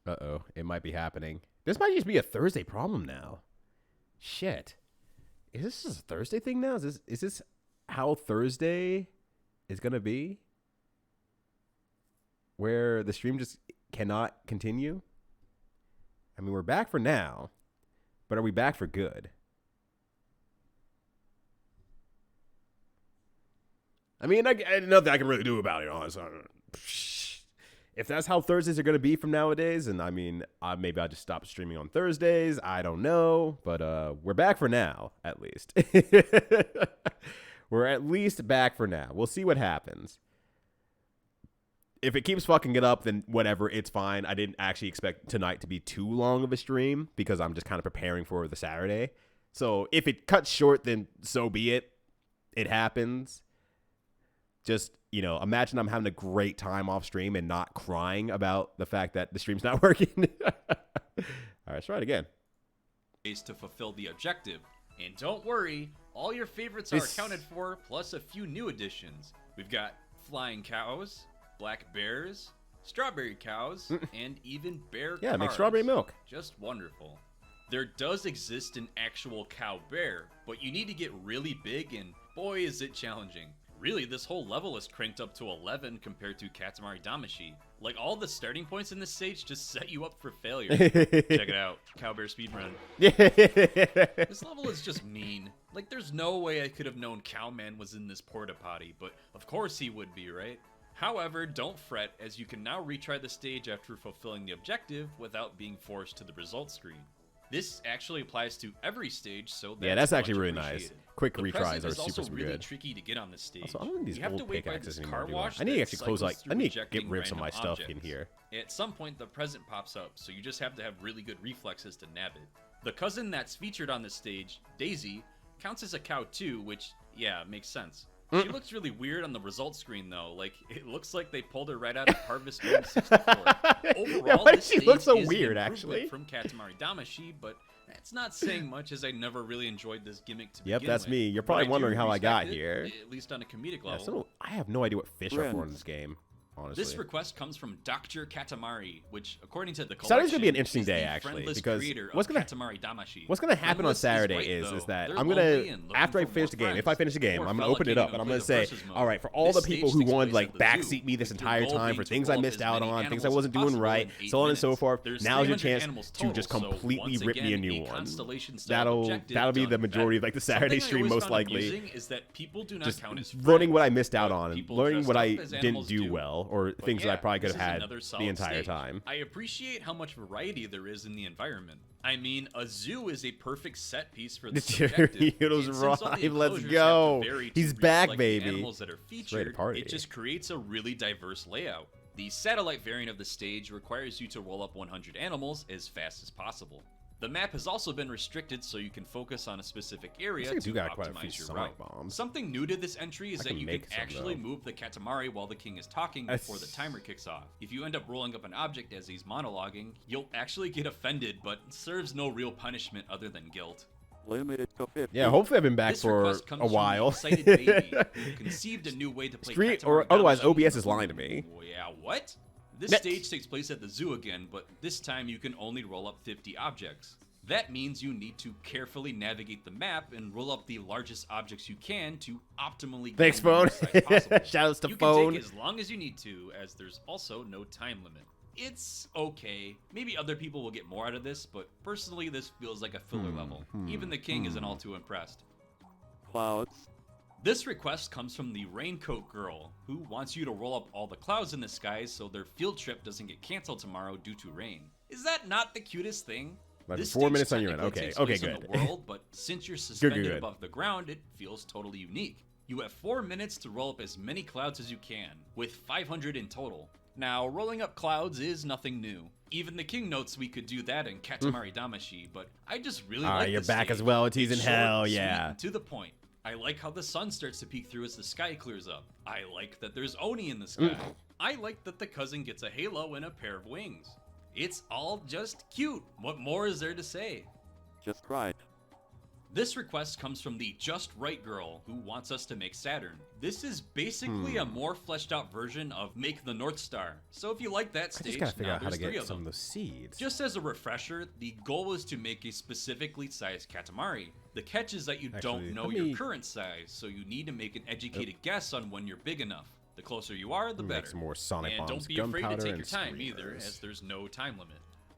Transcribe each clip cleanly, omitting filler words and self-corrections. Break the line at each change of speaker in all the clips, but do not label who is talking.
Uh-oh. It might be happening. This might just be a Thursday problem now. Shit. Is this just a Thursday thing now? Is this how Thursday is going to be? Where the stream just cannot continue? I mean, we're back for now. But are we back for good? I mean, nothing I can really do about it, honestly. If that's how Thursdays are going to be from nowadays, and I mean, maybe I'll just stop streaming on Thursdays. I don't know. But we're back for now, at least. We're at least back for now. We'll see what happens. If it keeps fucking it up, then whatever, it's fine. I didn't actually expect tonight to be too long of a stream because I'm just kind of preparing for the Saturday. So if it cuts short, then so be it. It happens. Just, you know, imagine I'm having a great time off stream and not crying about the fact that the stream's not working. All right, let's try it again.
Ways to fulfill the objective. And don't worry, all your favorites are accounted for, plus a few new additions. We've got flying cows, black bears, strawberry cows, and even bear cars.
Make strawberry milk.
Just wonderful. There does exist an actual cow bear, but you need to get really big, and boy is it challenging. Really, this whole level is cranked up to 11 compared to Katamari Damacy. Like, all the starting points in this stage just set you up for failure. Check it out. Cowbear speedrun. This level is just mean. Like, there's no way I could have known Cowman was in this porta potty, but of course he would be, right? However, don't fret, as you can now retry the stage after fulfilling the objective without being forced to the results screen. This actually applies to every stage, so that's
actually really nice. Quick retries are super
really
good.
Tricky to get on this stage.
Also, I don't need these old pickaxes anymore.
Wash
I need to actually close, like, I need to get
rejecting
rid of some of my
random
stuff
objects.
in here.
At some point, the present pops up, so you just have to have really good reflexes to nab it. The cousin that's featured on this stage, Daisy, counts as a cow too, which, yeah, makes sense. She looks really weird on the results screen, though. Like, it looks like they pulled her right out of Harvest Moon 64. Overall,
why
this
does she
stage
look so
is
weird,
an
actually?
improvement from Katamari Damacy, but that's not saying much, as I never really enjoyed this gimmick to
Yep,
begin
that's
with.
me. You're
But
probably
I do
wondering how I got
respect it,
here.
at least on a comedic level.
So I have no idea what fish are for in this game, honestly.
This request comes from Dr. Katamari, which, according to the collection,
Saturday's gonna be an interesting
is
day,
the
actually,
friendless
because
creator
what's
of
gonna
Katamari Damacy.
What's gonna happen on
Friendless
Saturday
right,
is
though.
that
They're
I'm
lonely
gonna,
and looking
after I
for
finish
more
the game,
friends.
if I finish the game,
Poor
I'm gonna
fella
open it
can't
up and
even
I'm
play
gonna
the
say,
versus mode.
all right, for all the
This
people
stage
who
takes
wanted
place
like
at the zoo.
backseat me this
With
entire
your goal
time for
being to
things I
roll up
missed
as
out
many
on, things I
animals
wasn't
as
doing
possible
right,
in 8
so on and so
minutes.
forth.
There's
Now's your
300
chance
animals
to just
total, so
completely
once
rip me a
again,
new
a
one.
constellation-style objective
That'll be
done
the majority of
better.
like the Saturday
Something I
stream
always
most
found
likely.
amusing is that people do not
Just
count as
learning what I
friends,
missed out
but
on,
people
learning
dressed
what
up
I
as
didn't
animals
do well, or
But
things that I probably could
this
have
is
had
another
the
solid
entire
stage.
time.
I appreciate how much variety there is in the environment. I mean, a zoo is a perfect set piece for this objective.
Cheerios
and since all the
Rhyme, let's
enclosures have
go.
to vary to
He's back,
reflect the
baby.
animals that are
ready to
featured,
party.
it just creates a really diverse layout. The satellite variant of the stage requires you to roll up 100 animals as fast as possible. The map has also been restricted so you can focus on a specific area to
do got quite a few
optimize your
sonic
route.
bombs.
Something new to this entry is
I
that
can
you can
make some,
actually
though.
move the Katamari while the king is talking before the timer kicks off. If you end up rolling up an object as he's monologuing, you'll actually get offended, but it serves no real punishment other than guilt.
Limited to 50.
Yeah, hopefully I've been back
This
for
request comes
a while.
From the excited baby who conceived a new way to play
Street,
Katamari
or otherwise
Damacy.
OBS is lying to me.
Oh, yeah, what? This
Next.
stage takes place at the zoo again, but this time you can only roll up 50 objects. That means you need to carefully navigate the map and roll up the largest objects you can to optimally
Thanks,
get the
Phone.
most size possible.
Shoutouts to
you
Phone.
can take as long as you need to, as there's also no time limit. It's okay. Maybe other people will get more out of this, but personally this feels like a filler level. Even the king isn't all too impressed.
Clouds.
This request comes from the Raincoat Girl, who wants you to roll up all the clouds in the skies so their field trip doesn't get canceled tomorrow due to rain. Is that not the cutest thing?
Like
This
4
stage
minutes on your end.
technically
Okay,
takes
okay,
place in
good.
the world, but since you're suspended
good.
above the ground, it feels totally unique. You have 4 minutes to roll up as many clouds as you can, with 500 in total. Now, rolling up clouds is nothing new. Even the king notes we could do that in Katamari Damacy, but I just really like
You're
this
back
stage.
as well. It's
It's
in
short,
hell,
sweet,
yeah.
and to the point. I like how the sun starts to peek through as the sky clears up. I like that there's Oni in the sky. I like that the cousin gets a halo and a pair of wings. It's all just cute. What more is there to say?
Just right.
This request comes from the Just Right girl who wants us to make Saturn. This is basically a more fleshed out version of Make the North Star. So if you like that
I
stage,
just gotta figure
now
out how
there's
to
3
get
of
some
them.
of those seeds.
Just as a refresher, the goal is to make a specifically sized Katamari. The catch is that you
Actually,
don't know
let
your
me-
current size, so you need to make an educated guess on when you're big enough. The closer you are, the
Make
better.
some more Sonic
and
Bombs,
don't be afraid to
gunpowder,
take
and
your time either,
screamers.
as there's no time limit.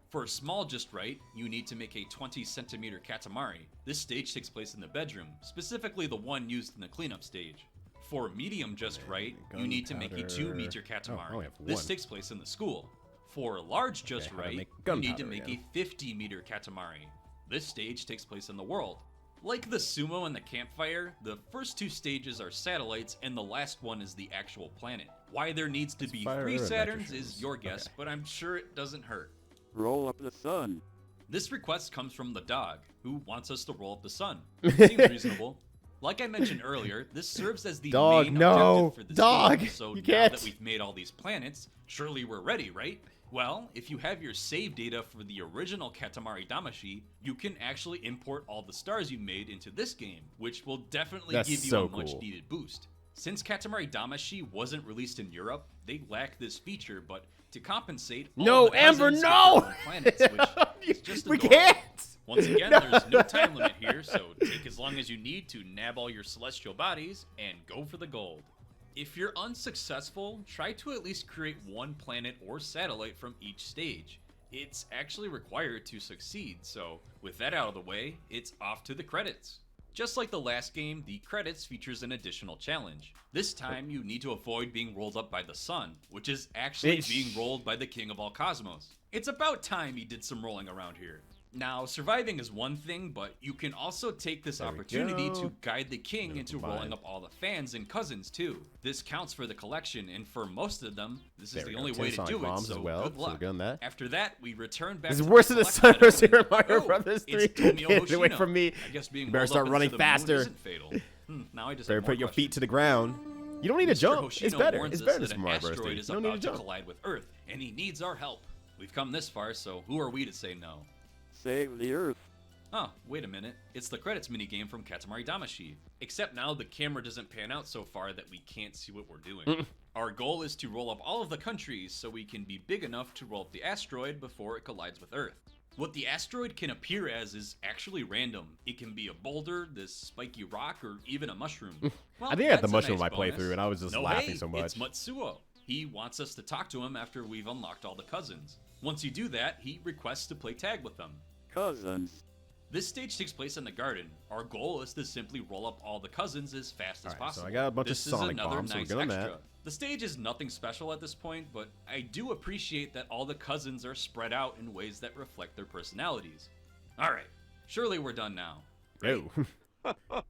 For a small Just Right, you need to make a 20 centimeter Katamari. This stage takes place in the bedroom, specifically the one used in the cleanup stage. For medium Just Right, you need to make a 2 meter
gunpowder.
Katamari.
Oh, I only have
This
one.
takes place in the school. For large Just
how to
Right,
make
you need to
gunpowder
make
again.
a 50 meter Katamari. This stage takes place in the world. Like the sumo and the campfire, the first 2 stages are satellites and the last one is the actual planet. Why there needs to be
fire
3
or
Saturns
electricians?
is your guess,
Okay.
but I'm sure it doesn't hurt.
Roll up the sun.
This request comes from the dog, who wants us to roll up the sun. Seems reasonable. Like I mentioned earlier, this serves as the
Dog,
main
no!
objective for this
Dog,
game, so
you
now
can't.
that we've made all these planets, surely we're ready, right? Well, if you have your save data for the original Katamari Damacy, you can actually import all the stars you made into this game, which will definitely
That's
give you
so
a much
cool.
needed boost. Since Katamari Damacy wasn't released in Europe, they lack this feature, but to compensate, all
No,
of the
Amber,
cousins get
no!
their own planets, which is just
We
adorable.
can't!
Once again, there's no time limit here, so take as long as you need to nab all your celestial bodies and go for the gold. If you're unsuccessful, try to at least create 1 planet or satellite from each stage. It's actually required to succeed, so with that out of the way, it's off to the credits. Just like the last game, the credits features an additional challenge. This time, you need to avoid being rolled up by the sun, which is actually being rolled by the king of all cosmos. It's about time he did some rolling around here. Now, surviving is one thing, but you can also take this
There we
opportunity
go.
to guide the king into
mind.
rolling up all the fans and cousins too. This counts for the collection, and for most of them, this
There
is
we
the
go.
only
10
way to
Sonic
do it,
bombs
so
as well,
good
so we're
luck.
good on that.
After that, we return back
This
to
is
the
worse than the
select meadow
Super
and-
Mario
Oh,
Brothers 3.
it's Tomio
Get away
Hoshino.
from me.
I guess being
Better
rolled
start
up into
running
the moon
faster.
isn't fatal. Now I just
Better
have more
put your feet
questions.
to the ground. You don't need to
Mr.
jump.
Hoshino
It's better.
warns
It's
us
better than
that
Super
an
Mario Bros. 3.
asteroid
You
is
don't need to
about to
jump.
collide with Earth, and he needs our help. We've come this far, so who are we to say no?
Save the earth.
Oh, wait a minute. It's the credits minigame from Katamari Damacy. Except now the camera doesn't pan out so far that we can't see what we're doing. Our goal is to roll up all of the countries so we can be big enough to roll up the asteroid before it collides with Earth. What the asteroid can appear as is actually random. It can be a boulder, this spiky rock, or even a mushroom. Well,
I think I had the
that's a
mushroom
nice
in my playthrough,
bonus.
and I was just
No,
laughing
hey,
so much.
It's Matsuo. He wants us to talk to him after we've unlocked all the cousins. Once you do that, he requests to play tag with them.
Cousins.
This stage takes place in the garden. Our goal is to simply roll up all the cousins as fast as
Alright, so
possible.
I got a bunch of
This is
Sonic
another
bombs, so we're
nice
good on
extra.
that.
The stage is nothing special at this point, but I do appreciate that all the cousins are spread out in ways that reflect their personalities. Alright, surely we're done now.
Oh.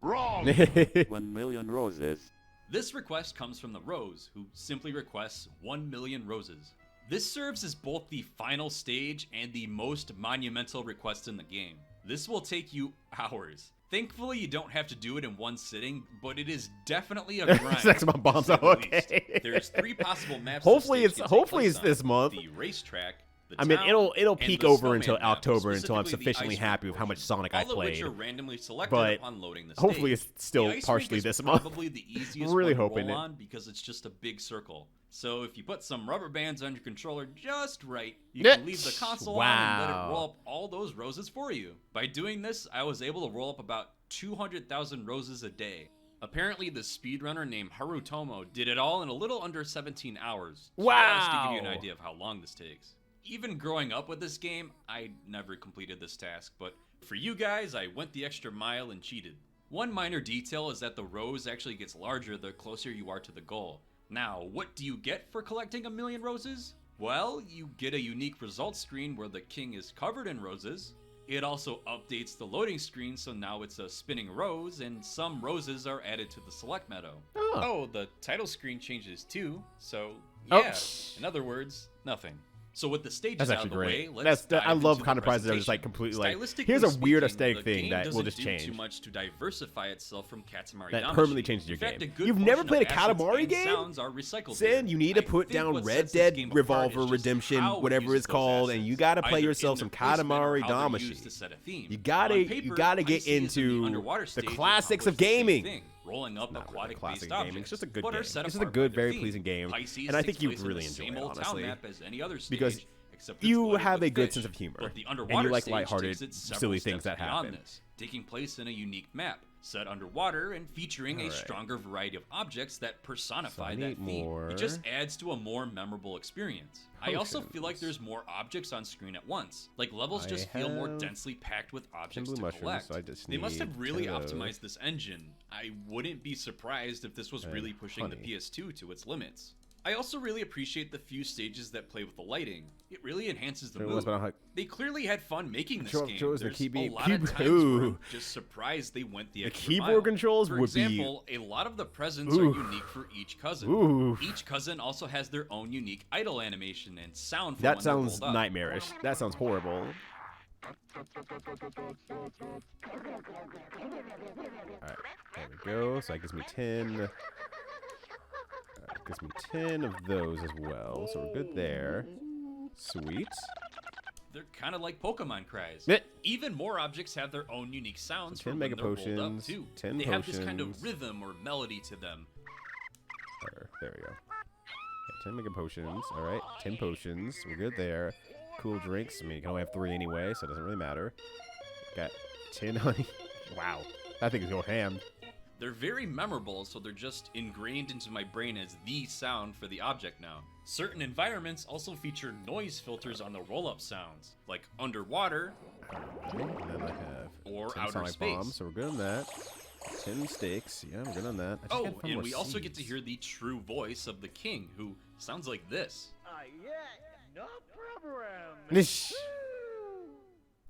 1 million roses.
This request comes from the Rose, who simply requests 1 million roses. This serves as both the final stage and the most monumental request in the game. This will take you hours. Thankfully, you don't have to do it in one sitting, but it is definitely a grind.
Sex bomb
to
bombs.
say the
Okay.
least. There's 3 possible maps.
Hopefully
the
it's-
stage can take
hopefully
place
it's
on.
this month.
The racetrack. The
I mean,
town,
it'll
and
peak
the
over
snowman
until
map,
October until I'm
specifically the
sufficiently
ice
happy
rink
with how much
portion,
Sonic I
all of which
played.
are randomly selected
But
upon loading the stage.
hopefully it's still
The ice rink
partially
is
this month.
Probably the easiest
Really
one to
hoping
roll
it.
on because it's just a big circle. So if you put some rubber bands on your controller just right, you can leave the console on and let it
Wow.
roll up all those roses for you. By doing this, I was able to roll up about 200,000 roses a day. Apparently, the speedrunner named Harutomo did it all in a little under 17 hours. Just to give you an
Wow.
idea of how long this takes. Even growing up with this game, I never completed this task, but for you guys, I went the extra mile and cheated. One minor detail is that the rose actually gets larger the closer you are to the goal. Now, what do you get for collecting 1 million roses? Well, you get a unique results screen where the king is covered in roses. It also updates the loading screen, so now it's a spinning rose, and some roses are added to the select meadow.
Oh.
Oh, the title screen changes too, so
Oh.
yeah. In other words, nothing. So with the stages
That's
out
actually
of the
great.
way, let's
I
dive
love
into
kind
the
of prizes that are just
presentation.
like completely like,
Stylistically
here's a weird
speaking,
aesthetic
the
thing
game
that will
doesn't
just
do
change.
too much to diversify itself from Katamari
That
Damacy.
permanently changes your
In fact,
game.
a good
You've never
portion
played a
of assets
Katamari
and
game?
sounds are recycled
Sin,
here.
you need to
I
put
think
down
what
Red
sets this
Dead
game apart
Revolver
is just
Redemption,
how
whatever
it
it's
uses those
called, and
assets,
you got to play
either
yourself
in
some
their placement or
Katamari
how they're used to
Damacy.
set a theme.
You
On
gotta
paper,
get
Icy is in
into
underwater
the
stage will
classics of
accomplish the same
gaming.
thing, rolling up
Not really
aquatic-based
classic
objects,
gaming. It's just a good
but are
game.
set
This is a
apart
good,
by their
very
theme.
pleasing game,
Pisces
and I think
takes
you'd
place in
really
the
enjoy
same
it,
old town
honestly.
map as any other stage,
Because
except it's
you
flooded
have
with
a good
fish.
sense of humor,
But the
and you
underwater
like
stage
lighthearted,
takes it several
silly things
steps
that
beyond
happen.
this, taking place in a unique map, set underwater and featuring a
Alright.
stronger variety of objects that personify
So I
that
need
theme.
more
It just adds to a more memorable experience. I also feel like
Potions.
there's more objects on screen at once. Like levels
I
just feel more
have
densely packed with objects
blue
to
mushrooms,
collect.
so I just
They must have
need
really
10 of those.
optimized this engine. I wouldn't be surprised if this was
And
really pushing the
honey.
PS2 to its limits. I also really appreciate the few stages that play with the lighting. It really enhances the
Wait,
mood.
what's about how-
They clearly had fun making this
Control-
game.
controls and
There's
keyboard-
a lot of times where
Ooh.
I'm just surprised they went the
The
extra
keyboard
mile.
controls
For
would be-
example, a lot of the presents
Ooh.
are unique for each cousin.
Ooh.
Each cousin also has their own unique idle animation and sound for
That
when they're
sounds
pulled up.
nightmarish. That sounds horrible. Alright, there we go. So that gives me 10. Gives me 10 of those as well. So we're good there. Sweet.
They're kind of like Pokemon cries.
Eh.
Even more objects have their own unique sounds
So
for
10
when
mega
they're rolled up
potions,
too.
10
they have this kind
potions.
of rhythm or melody to them.
There we go. Okay, 10 mega potions. Alright, 10 potions. We're good there. Cool drinks. I mean, you can only have 3 anyway, so it doesn't really matter. Got 10 honey. Wow. That thing is going ham.
They're very memorable, so they're just ingrained into my brain as the sound for the object now. Certain environments also feature noise filters on the roll-up sounds, like underwater
Okay, and then I have
or
10
outer
sonic
space.
bombs, so we're good on that. 10 stakes. Yeah, we're good on that. I just
Oh,
gotta find
and
more
we also get to
seeds.
hear the true voice of the king, who sounds like this.
No problem.
Nish.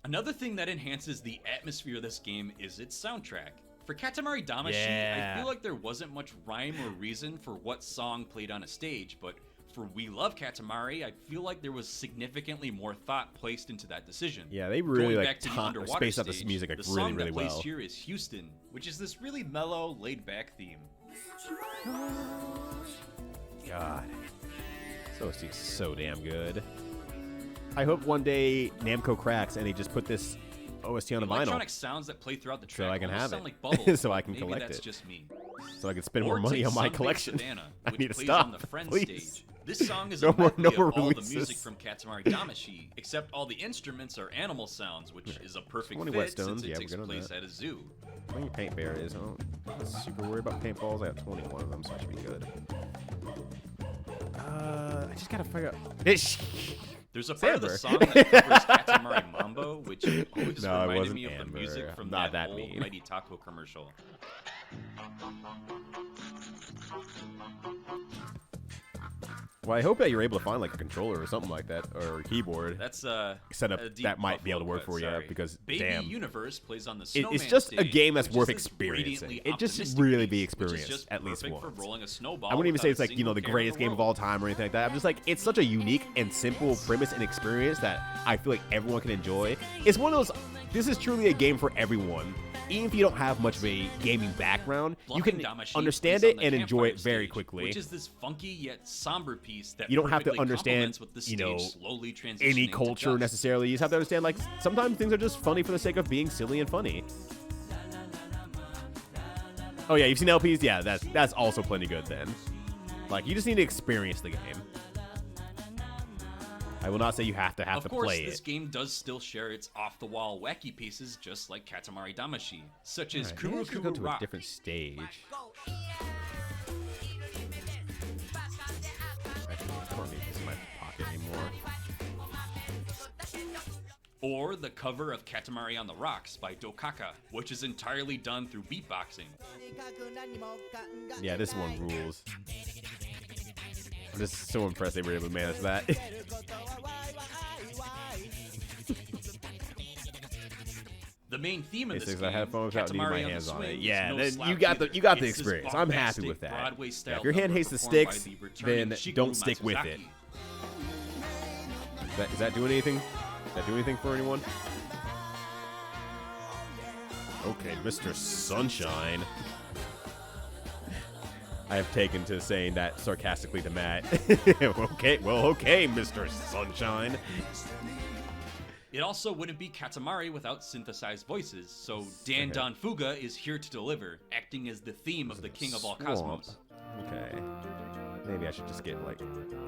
Another thing that enhances the atmosphere of this game is its soundtrack. For Katamari Damacy,
Yeah.
I feel like there wasn't much rhyme or reason for what song played on a stage, but for We Love Katamari, I feel like there was significantly more thought placed into that decision.
Yeah, they really
Going
like
back to the underwater
spaced out this
stage,
music like
the
really,
song
really
that plays
well.
here is Houston, which is this really mellow, laid-back theme.
God. So it's so damn good. I hope one day Namco cracks and they just put this OST on
The
a vinyl
electronic sounds that play throughout the track
I can
almost
have
sound
it.
like bubbles,
So I
but
can
maybe
collect
that's
it.
just me.
so I can spend
Or
more money
take
on my
Sunbaked
collection.
Savannah,
I
which
need to
plays
stop.
on the Friends
Please.
stage. This song is
No
a
more-
medley
no
of
more
all the
releases.
music from Katamari Damacy, except all the instruments are animal sounds, which is a perfect
20
fit
whetstones.
since it
Yeah, we're
takes
good on
place
that.
at a zoo.
How many paint berries? I don't super worried about paintballs. I have 21 of them, so I should be good. I just gotta figure out. Ish.
There's a part of the
Amber.
song that covers Katamari Mambo, which always
No, it
reminded
wasn't
me of
Amber.
the music from
I'm not
that
that
old
mean.
Mighty Taco commercial.
Well, I hope that you're able to find like a controller or something like that, or a keyboard
That's
setup
a deep
that might be able to
Buffalo
work
cut,
for you
sorry.
because
Baby
damn.
Universe plays on the
It's
Snowman
just a
stage,
game that's
which is
worth
this
experiencing.
radiantly
It just
optimistic
really be
piece, which is
experienced
just
at least
perfect for
once.
rolling a snowball
I wouldn't even say it's
without a
like, you know, the
single care in
greatest game of
world.
all time or anything like that. I'm just like, it's such a unique and simple premise and experience that I feel like everyone can enjoy. It's one of those, this is truly a game for everyone. Even if you don't have much of a gaming background, you
Bluffing
can
Damacy
understand
plays
it
on the
and enjoy it
campfire
very
stage,
quickly.
Which is this funky yet somber piece that
You don't have to
perfectly
understand,
complements what the
you know,
stage slowly transitioning
any
to
culture
dust.
necessarily. You just have to understand, like, sometimes things are just funny for the sake of being silly and funny. Oh yeah, you've seen LPs? Yeah, that's also plenty good then. Like, you just need to experience the game. I will not say you have to
Of course,
play
this
it.
game does still share its off-the-wall wacky pieces, just like Katamari Damacy, such as
Alright, maybe I
Kuru
should
Kuru
go to a
Rock.
different stage. Actually, I don't need this in my pocket anymore.
Or the cover of Katamari on the Rocks by Dokaka, which is entirely done through beatboxing.
Yeah, this one rules. I'm just so impressed they were able to manage that.
The main theme of
Hey,
this
Six,
game,
I had fun without needing
Katamari
my
on the
hands on it.
Swing,
Yeah,
is no
then
slouch
you got
either.
the
It's this
experience. I'm happy
bombastic
with that.
Broadway-style
If your hand
number
hates the
performed by
sticks,
the returning
then
Shigeru
don't stick with it.
Matsuzaki.
Is that doing anything? Does that do anything for anyone? Okay, Mr. Sunshine. I have taken to saying that sarcastically to Matt. Okay, Mr. Sunshine.
It also wouldn't be Katamari without synthesized voices, so Dan Don Fuga is here to deliver, acting as the theme of the King of All Cosmos.
Okay. Maybe I should just get like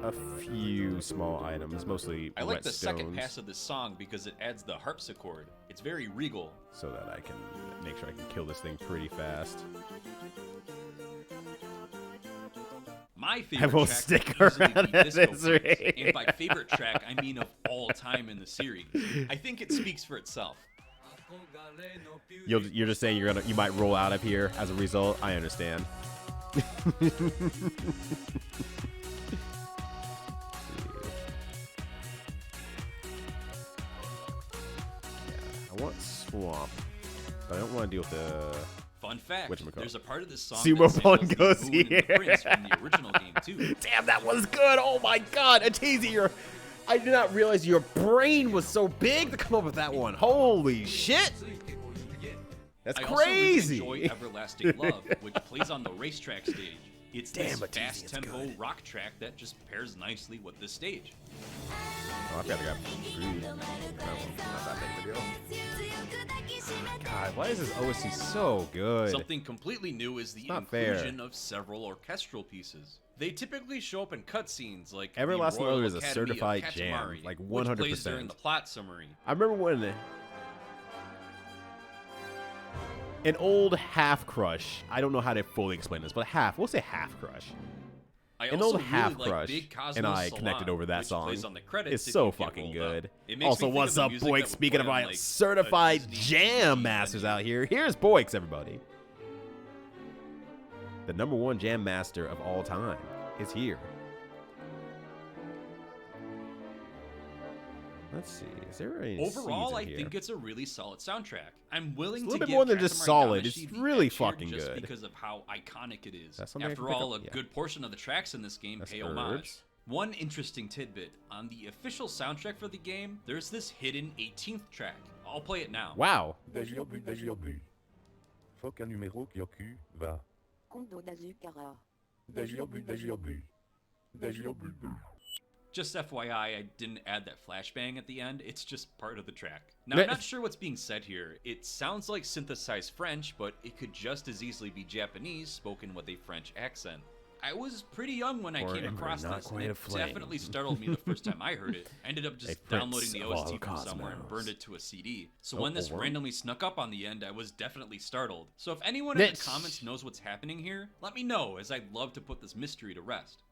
a few small items, mostly
I like
wet
the
stones,
second pass of this song because it adds the harpsichord. It's very regal.
so that I can make sure I can kill this thing pretty fast.
My favorite
will
track
stick
would easily
around
be
at
Disco
this
Prince,
rate.
and by favorite track, I mean of all time in the series. I think it speaks for itself.
You're just saying you might roll out of here as a result. I understand. I want swamp, but I don't want to deal with the.
Fun fact,
Whatchamacallit?
there's a part of this song
Sumo
that samples
Pun
the
goes
Moon and the
here.
Prince from the original game too.
Damn, that was good. Oh my god, Atazi, I did not realize your brain was so big to come up with that one. Holy shit. That's
I
crazy.
also really enjoy Everlasting Love, which plays on the racetrack stage. It's
Damn,
this
Atazi,
fast
it's
tempo
good.
rock track that just pairs nicely with this stage.
Oh, I forgot I got food. Not that big of a deal. God, why is this OSC so good?
Something completely new is the
not fair.
inclusion of several orchestral pieces. They typically show up in cutscenes, like
Everlasting
the Royal
Love is a
Academy
certified
of
jam,
Katamari,
like
which plays
100%.
during the plot summary.
I remember when an old half crush, I don't know how to fully explain this, but we'll say half crush.
I
An
also
old half
really
crush,
like Big Cosmos
and I
Salon,
connected over that
which
song.
plays on the credits
It's
if
so
you get
fucking
rolled
good.
up. It makes
Also,
me think
what's
of the
up,
music
Boix?
that would
Speaking of
play on,
my
like, a
certified
Disney
jam
TV
masters
menu.
out here, here's Boix, everybody. The #1 jam master of all time is here. Let's see. Is there any
Overall,
seeds
I
in here?
think it's a really solid soundtrack. I'm willing
It's a
to
little bit
give
more than just
Katamari
solid.
Damacy
It's
the
really
edge here
fucking
just
good.
because of how iconic it is.
That's something I
After
can pick
all,
up?
a
Yeah.
good portion of the tracks in this game
That's
pay homage.
herbs.
One interesting tidbit, on the official soundtrack for the game, there's this hidden 18th track. I'll play it now.
Wow.
D'agir but. Faut qu'un numéro qui occupe va.
Condo d'Azucara.
D'agir but. D'agir but.
Just FYI, I didn't add that flashbang at the end. It's just part of the track. Now,
Meh.
I'm not sure what's being said here. It sounds like synthesized French, but it could just as easily be Japanese spoken with a French accent. I was pretty young when I
Or
came
Ember,
across
not
this, and
quite
it
a flame.
definitely startled me the first time I heard it. I ended up
A
just
prince
downloading the
of all
OST from somewhere and
cosmos.
burned it to a CD. So
Oh,
when this
or-
randomly snuck up on the end, I was definitely startled. So if anyone in the
That's-
comments knows what's happening here, let me know, as I'd love to put this mystery to rest.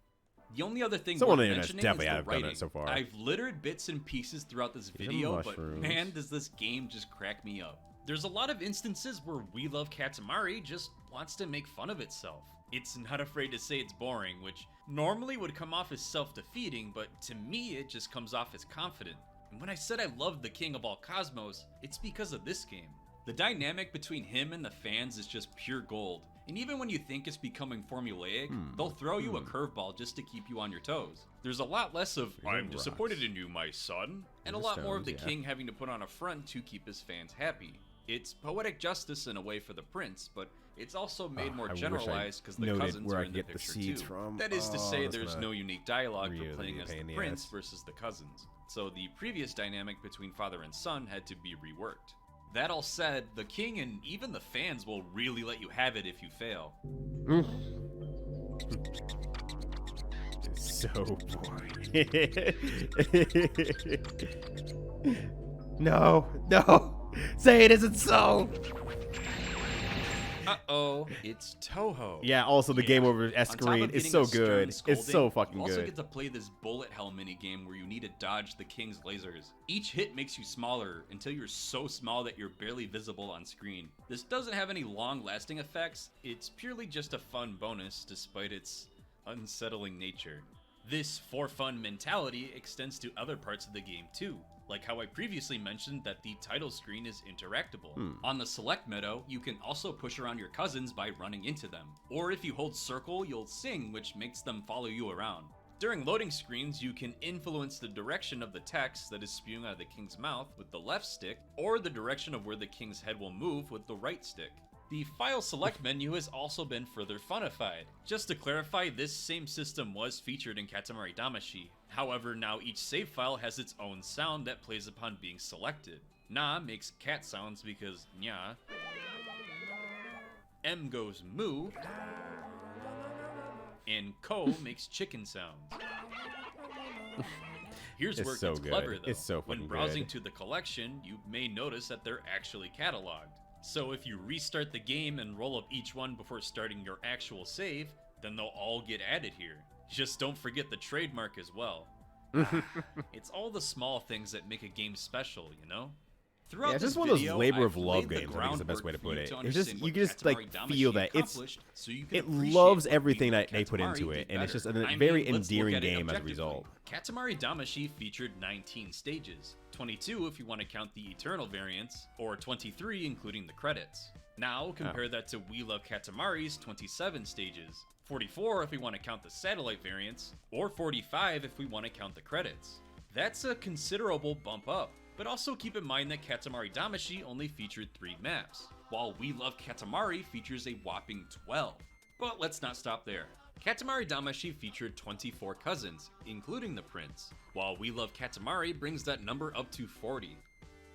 The only other thing
Someone
worth
on the internet's
mentioning
definitely
is the
have done
writing.
it so far.
I've littered bits and pieces throughout this
Give him
video, but
mushrooms.
man, does this game just crack me up. There's a lot of instances where We Love Katamari just wants to make fun of itself. It's not afraid to say it's boring, which normally would come off as self-defeating, but to me it just comes off as confident. And when I said I loved the King of All Cosmos, it's because of this game. The dynamic between him and the fans is just pure gold. And even when you think it's becoming formulaic, they'll throw you a curveball just to keep you on your toes. There's a lot less of, I'm
rocks.
disappointed in you, my son, and a
These
lot more of the
stones, yeah.
king having to put on a front to keep his fans happy. It's poetic justice in a way for the prince, but it's also made more
I wish I
generalized because the
noted
cousins
where
are
I
in the
get the
picture
seeds
too.
from.
That is to
Oh,
say,
that's
there's
gonna
no unique dialogue
really
for playing
be a
as
pain
the
in the
prince
ass.
versus the cousins. So the previous dynamic between father and son had to be reworked. That all said, the king and even the fans will really let you have it if you fail.
It's so boring. No. Say it isn't so.
Uh-oh, it's Toho.
Yeah, also the game over
On
S
top
screen
of
is
getting
so
a stern
good. It's
scolding,
so fucking
you also
good.
get to play this bullet hell minigame where you need to dodge the king's lasers. Each hit makes you smaller until you're so small that you're barely visible on screen. This doesn't have any long-lasting effects, it's purely just a fun bonus despite its unsettling nature. This for fun mentality extends to other parts of the game too, like how I previously mentioned that the title screen is interactable. On the select meadow, you can also push around your cousins by running into them. Or if you hold circle, you'll sing, which makes them follow you around. During loading screens, you can influence the direction of the text that is spewing out of the king's mouth with the left stick, or the direction of where the king's head will move with the right stick. The File Select menu has also been further funified. Just to clarify, this same system was featured in Katamari Damacy. However, now each save file has its own sound that plays upon being selected. Na makes cat sounds because nya. M goes moo. And Ko makes chicken sounds. Here's where it
so
gets
good.
clever, though.
It's so
when
fucking
browsing
good.
to the collection, you may notice that they're actually cataloged. So if you restart the game and roll up each one before starting your actual save, then they'll all get added here. Just don't forget the trademark as well. It's all the small things that make a game special, you know? Throughout
Yeah, it's
this
just one of those
video,
labor
I've
of love
laid the
games, I think is the best way to
groundwork
put
for
it.
you
It's
to
just, you can just
understand
like
what Katamari
feel
Damacy
that
accomplished, so you can
it
appreciate
loves
what
everything
We Love
that they put
Katamari
into
did
it, and it's just
better.
a
I mean,
very
let's look
endearing
at it
game as a
objectively.
result.
Katamari Damacy featured 19 stages, 22 if you want to count the Eternal variants, or 23 including the credits. Now, compare that to We Love Katamari's 27 stages, 44 if we want to count the satellite variants, or 45 if we want to count the credits. That's a considerable bump up, but also keep in mind that Katamari Damacy only featured 3 maps, while We Love Katamari features a whopping 12. But let's not stop there. Katamari Damacy featured 24 cousins, including the prince, while We Love Katamari brings that number up to 40.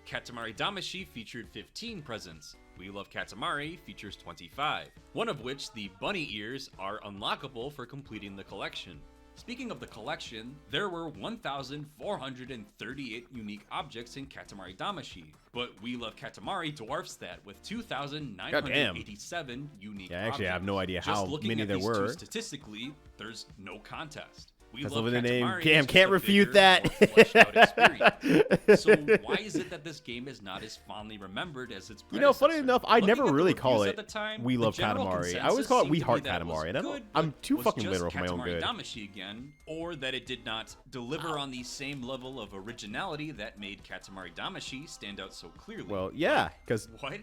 Katamari Damacy featured 15 presents. We Love Katamari features 25, one of which, the bunny ears, are unlockable for completing the collection. Speaking of the collection, there were 1,438 unique objects in Katamari Damacy, but We Love Katamari dwarfs that with 2,987 unique
Yeah, actually, I have no idea
Just
how
looking
many
at
there
these
were.
two statistically, there's no contest. We
That's
Love
over the name.
Katamari
Cam
is
can't
just a
refute
bigger,
that.
more fleshed out experience. So why is it that this game is not as fondly remembered as its
You know,
predecessor?
funny enough, I
Looking
never
at the
really call
reviews
it
at the time,
We
the
Love
general
Katamari. I always
consensus
call it
seemed
We
to be
Heart
that it was
Katamari, and
good,
I'm
but
too
was
fucking
just
literal for my own
Katamari
good.
Damacy again, or that it did not deliver on the same level of originality that made Katamari Damacy stand out so clearly.
Well, yeah, because
What?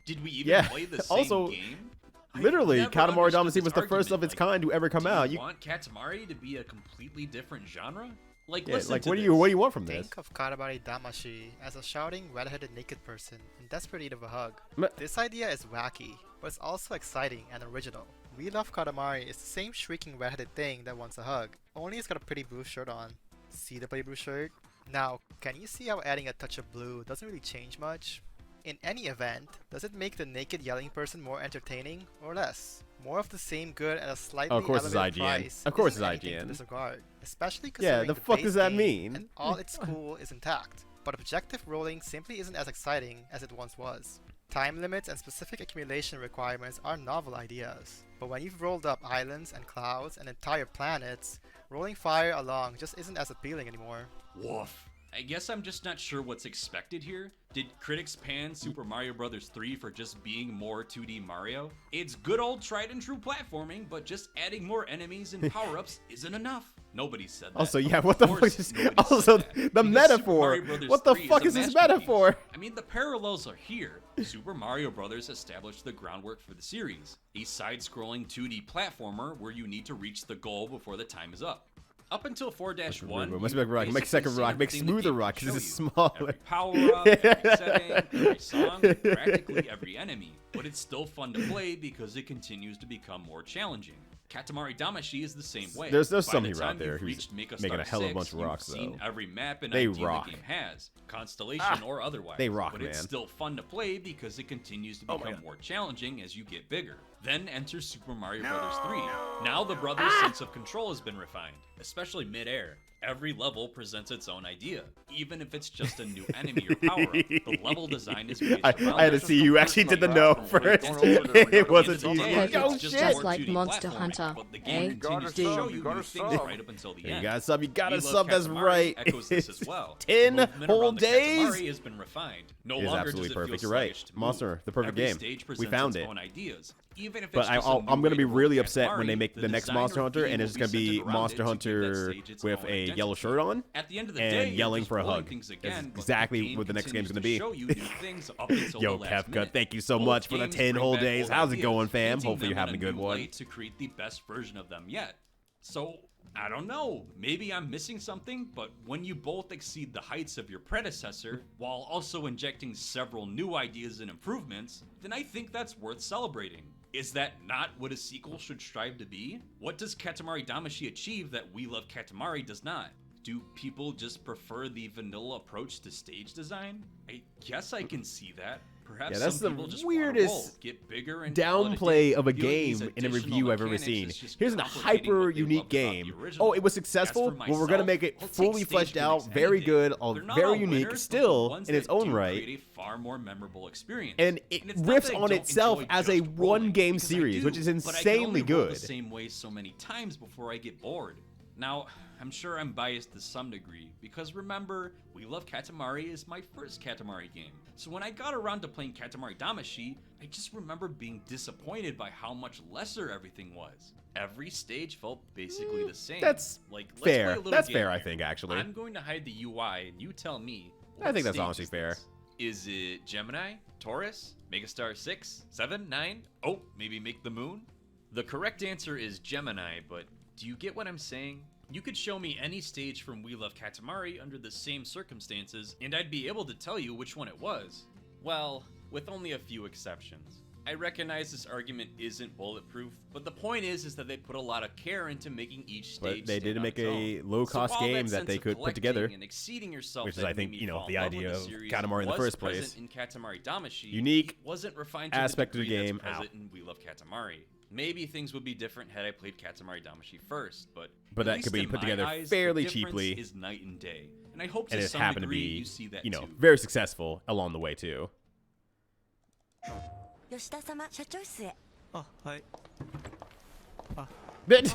Did we even
Yeah,
play the same
also,
game? I've
literally,
never
Katamari
understood
Damacy
this
was the first of
argument.
its kind to ever come
Do
out.
you
You,
want Katamari to be a completely different genre? Like,
yeah,
listen
like
to
what do
this.
you want from this?
Think of Katamari Damacy as a shouting, red-headed naked person in desperate need of a hug.
Ma-
This idea is wacky, but it's also exciting and original. We Love Katamari is the same shrieking red-headed thing that wants a hug, only it's got a pretty blue shirt on. See the pretty blue shirt? Now, can you see how adding a touch of blue doesn't really change much? In any event, does it make the naked yelling person more entertaining or less? More of the same good at a slightly
of course it's
elevated
IGN.
price
Of course
isn't
it's
anything to
IGN.
disregard, especially
Yeah,
considering
the fuck
base
does that
game
mean?
And all its cool is intact, but objective rolling simply isn't as exciting as it once was. Time limits and specific accumulation requirements are novel ideas, but when you've rolled up islands and clouds and entire planets, rolling fire along just isn't as appealing anymore.
Woof. I guess I'm just not sure what's expected here. Did critics pan Super Mario Bros. 3 for just being more 2D Mario? It's good old tried and true platforming, but just adding more enemies and power-ups isn't enough. Nobody said that.
Also, yeah,
Of
what the
course
fuck is
nobody
also
said that,
the
because
metaphor?
Super Mario Bros.
What the
3
fuck
a
is this
masterpiece.
metaphor?
I mean, the parallels are here. Super Mario Bros. Established the groundwork for the series, a side-scrolling 2D platformer where you need to reach the goal before the time is up. Up until 4-1,
Must make rock, make second rock, make smoother rock, because it's smaller.
Every power-up, every setting, every song, practically every enemy. But it's still fun to play because it continues to become more challenging. Katamari Damacy is the same way.
There's
By
some
the
hero out
time
there
you've
who's
reached Make
making a
Star
hell of a bunch of
6,
rocks,
you've seen
though.
every map and
They
idea
rock.
the game has, constellation or otherwise.
They rock,
but it's
man.
still fun to play because it continues to
Oh my
become
God.
more challenging as you get bigger. Then enter Super Mario Bros. 3. Now the brothers' sense of control has been refined, especially mid-air. Every level presents its own idea, even if it's just a new enemy or power-up. The level design is based around
I had to see you actually did the no first. It wasn't
At the end of the
easy.
day,
Oh
it's just
shit!
more
like
2D
Monster
platforming,
Hunter,
but the
eh?
game continues to
You gotta
show
sub,
you
you gotta
new things
sub.
right up until the
You
end.
gotta sub, you gotta
We Love
sub, that's
Katamari
right.
echoes this as well.
10
Movement
whole
around the
days?
Katamari has been refined. No
It is
longer
absolutely
does it
perfect.
feel
You're right.
sluggish to move.
Monster, the perfect
Every
game.
stage
We
presents
found
its
it.
own ideas, even if it's
But
just a
I'm
new
gonna
way
be
to roll
really upset when they
Katamari,
make the next
designer
Monster
of
Hunter,
the game
and
will
it's gonna be
centered around
Monster
it to give that
Hunter
stage its
with
own
a yellow
identity.
shirt on
At the end of the
and
day, you're
yelling
just
for a
rolling
hug.
things
That's
again, but the
exactly
game
what the next game's
continues
gonna
to
be.
show you new things up until
Yo,
the last
Kefka,
minute.
thank you so
Both
much for the
games
10
bring
whole
back
days.
old
How's it
ideas,
going, fam?
painting
Hopefully you're
them in
having a good
new
one.
light to create the best version of them yet. So I don't know, maybe I'm missing something, but when you both exceed the heights of your predecessor, while also injecting several new ideas and improvements, then I think that's worth celebrating. Is that not what a sequel should strive to be? What does Katamari Damacy achieve that We Love Katamari does not? Do people just prefer the vanilla approach to stage design? I guess I can see that. Perhaps
Yeah, that's
some
the
people just
weirdest
wanna roll, get bigger and call it a
downplay
day.
of a
Viewing these
game in a
additional
review I've ever
mechanics
seen.
is just
Here's a
complicating
hyper
what they
unique
loved about the
game.
original.
Oh, it was
As
successful,
for
but we're gonna
myself,
make it
I'll take
fully
stage
fleshed out,
gimmicks
very
any
good,
day. They're not
very
all
unique,
winners, but the
still
ones
in its
that
own
do
right.
create a far more memorable experience.
And it
it's not
riffs
that I
on
don't
itself
enjoy
as a
just rolling,
one-game
because I
series,
do,
which is
but I can
insanely
only roll
good.
the same way so many times before I get bored. Now, I'm sure I'm biased to some degree, because remember, We Love Katamari is my first Katamari game. So when I got around to playing Katamari Damacy, I just remember being disappointed by how much lesser everything was. Every stage felt basically the same.
That's
like, let's
fair.
play a little
That's
game
fair, I
here.
think, actually.
I'm going to hide the UI, and you tell me.
I
what
think that's
stage
honestly
is
fair.
this? Is it Gemini, Taurus, Megastar 6, 7, 9? Oh, maybe Make the Moon? The correct answer is Gemini, but do you get what I'm saying? You could show me any stage from We Love Katamari under the same circumstances, and I'd be able to tell you which one it was. Well, with only a few exceptions. I recognize this argument isn't bulletproof, but the point is that they put a lot of care into making each stage
But they
stand
did
on
make
its
a
own.
low-cost
So while
game that
sense
they
of
could put together,
collecting and exceeding yourself
which is,
that
I think,
made me
you know,
fall
the
in love
idea
with
of
series
Katamari in the
was
first
present
place.
in Katamari Damacy,
Unique
it wasn't refined to
aspect
the
of the
degree
game,
that's present in We Love Katamari. Maybe things would be different had I played Katamari Damacy first, but
But
at
that
least
could be
in
put
my
together
eyes,
fairly
the difference
cheaply.
Is night and day, and I hope
and
to
it
some
happened to
degree
be,
you see that
you know,
too.
very successful along the way too.
吉田様社長室へ。
あ、はい。
But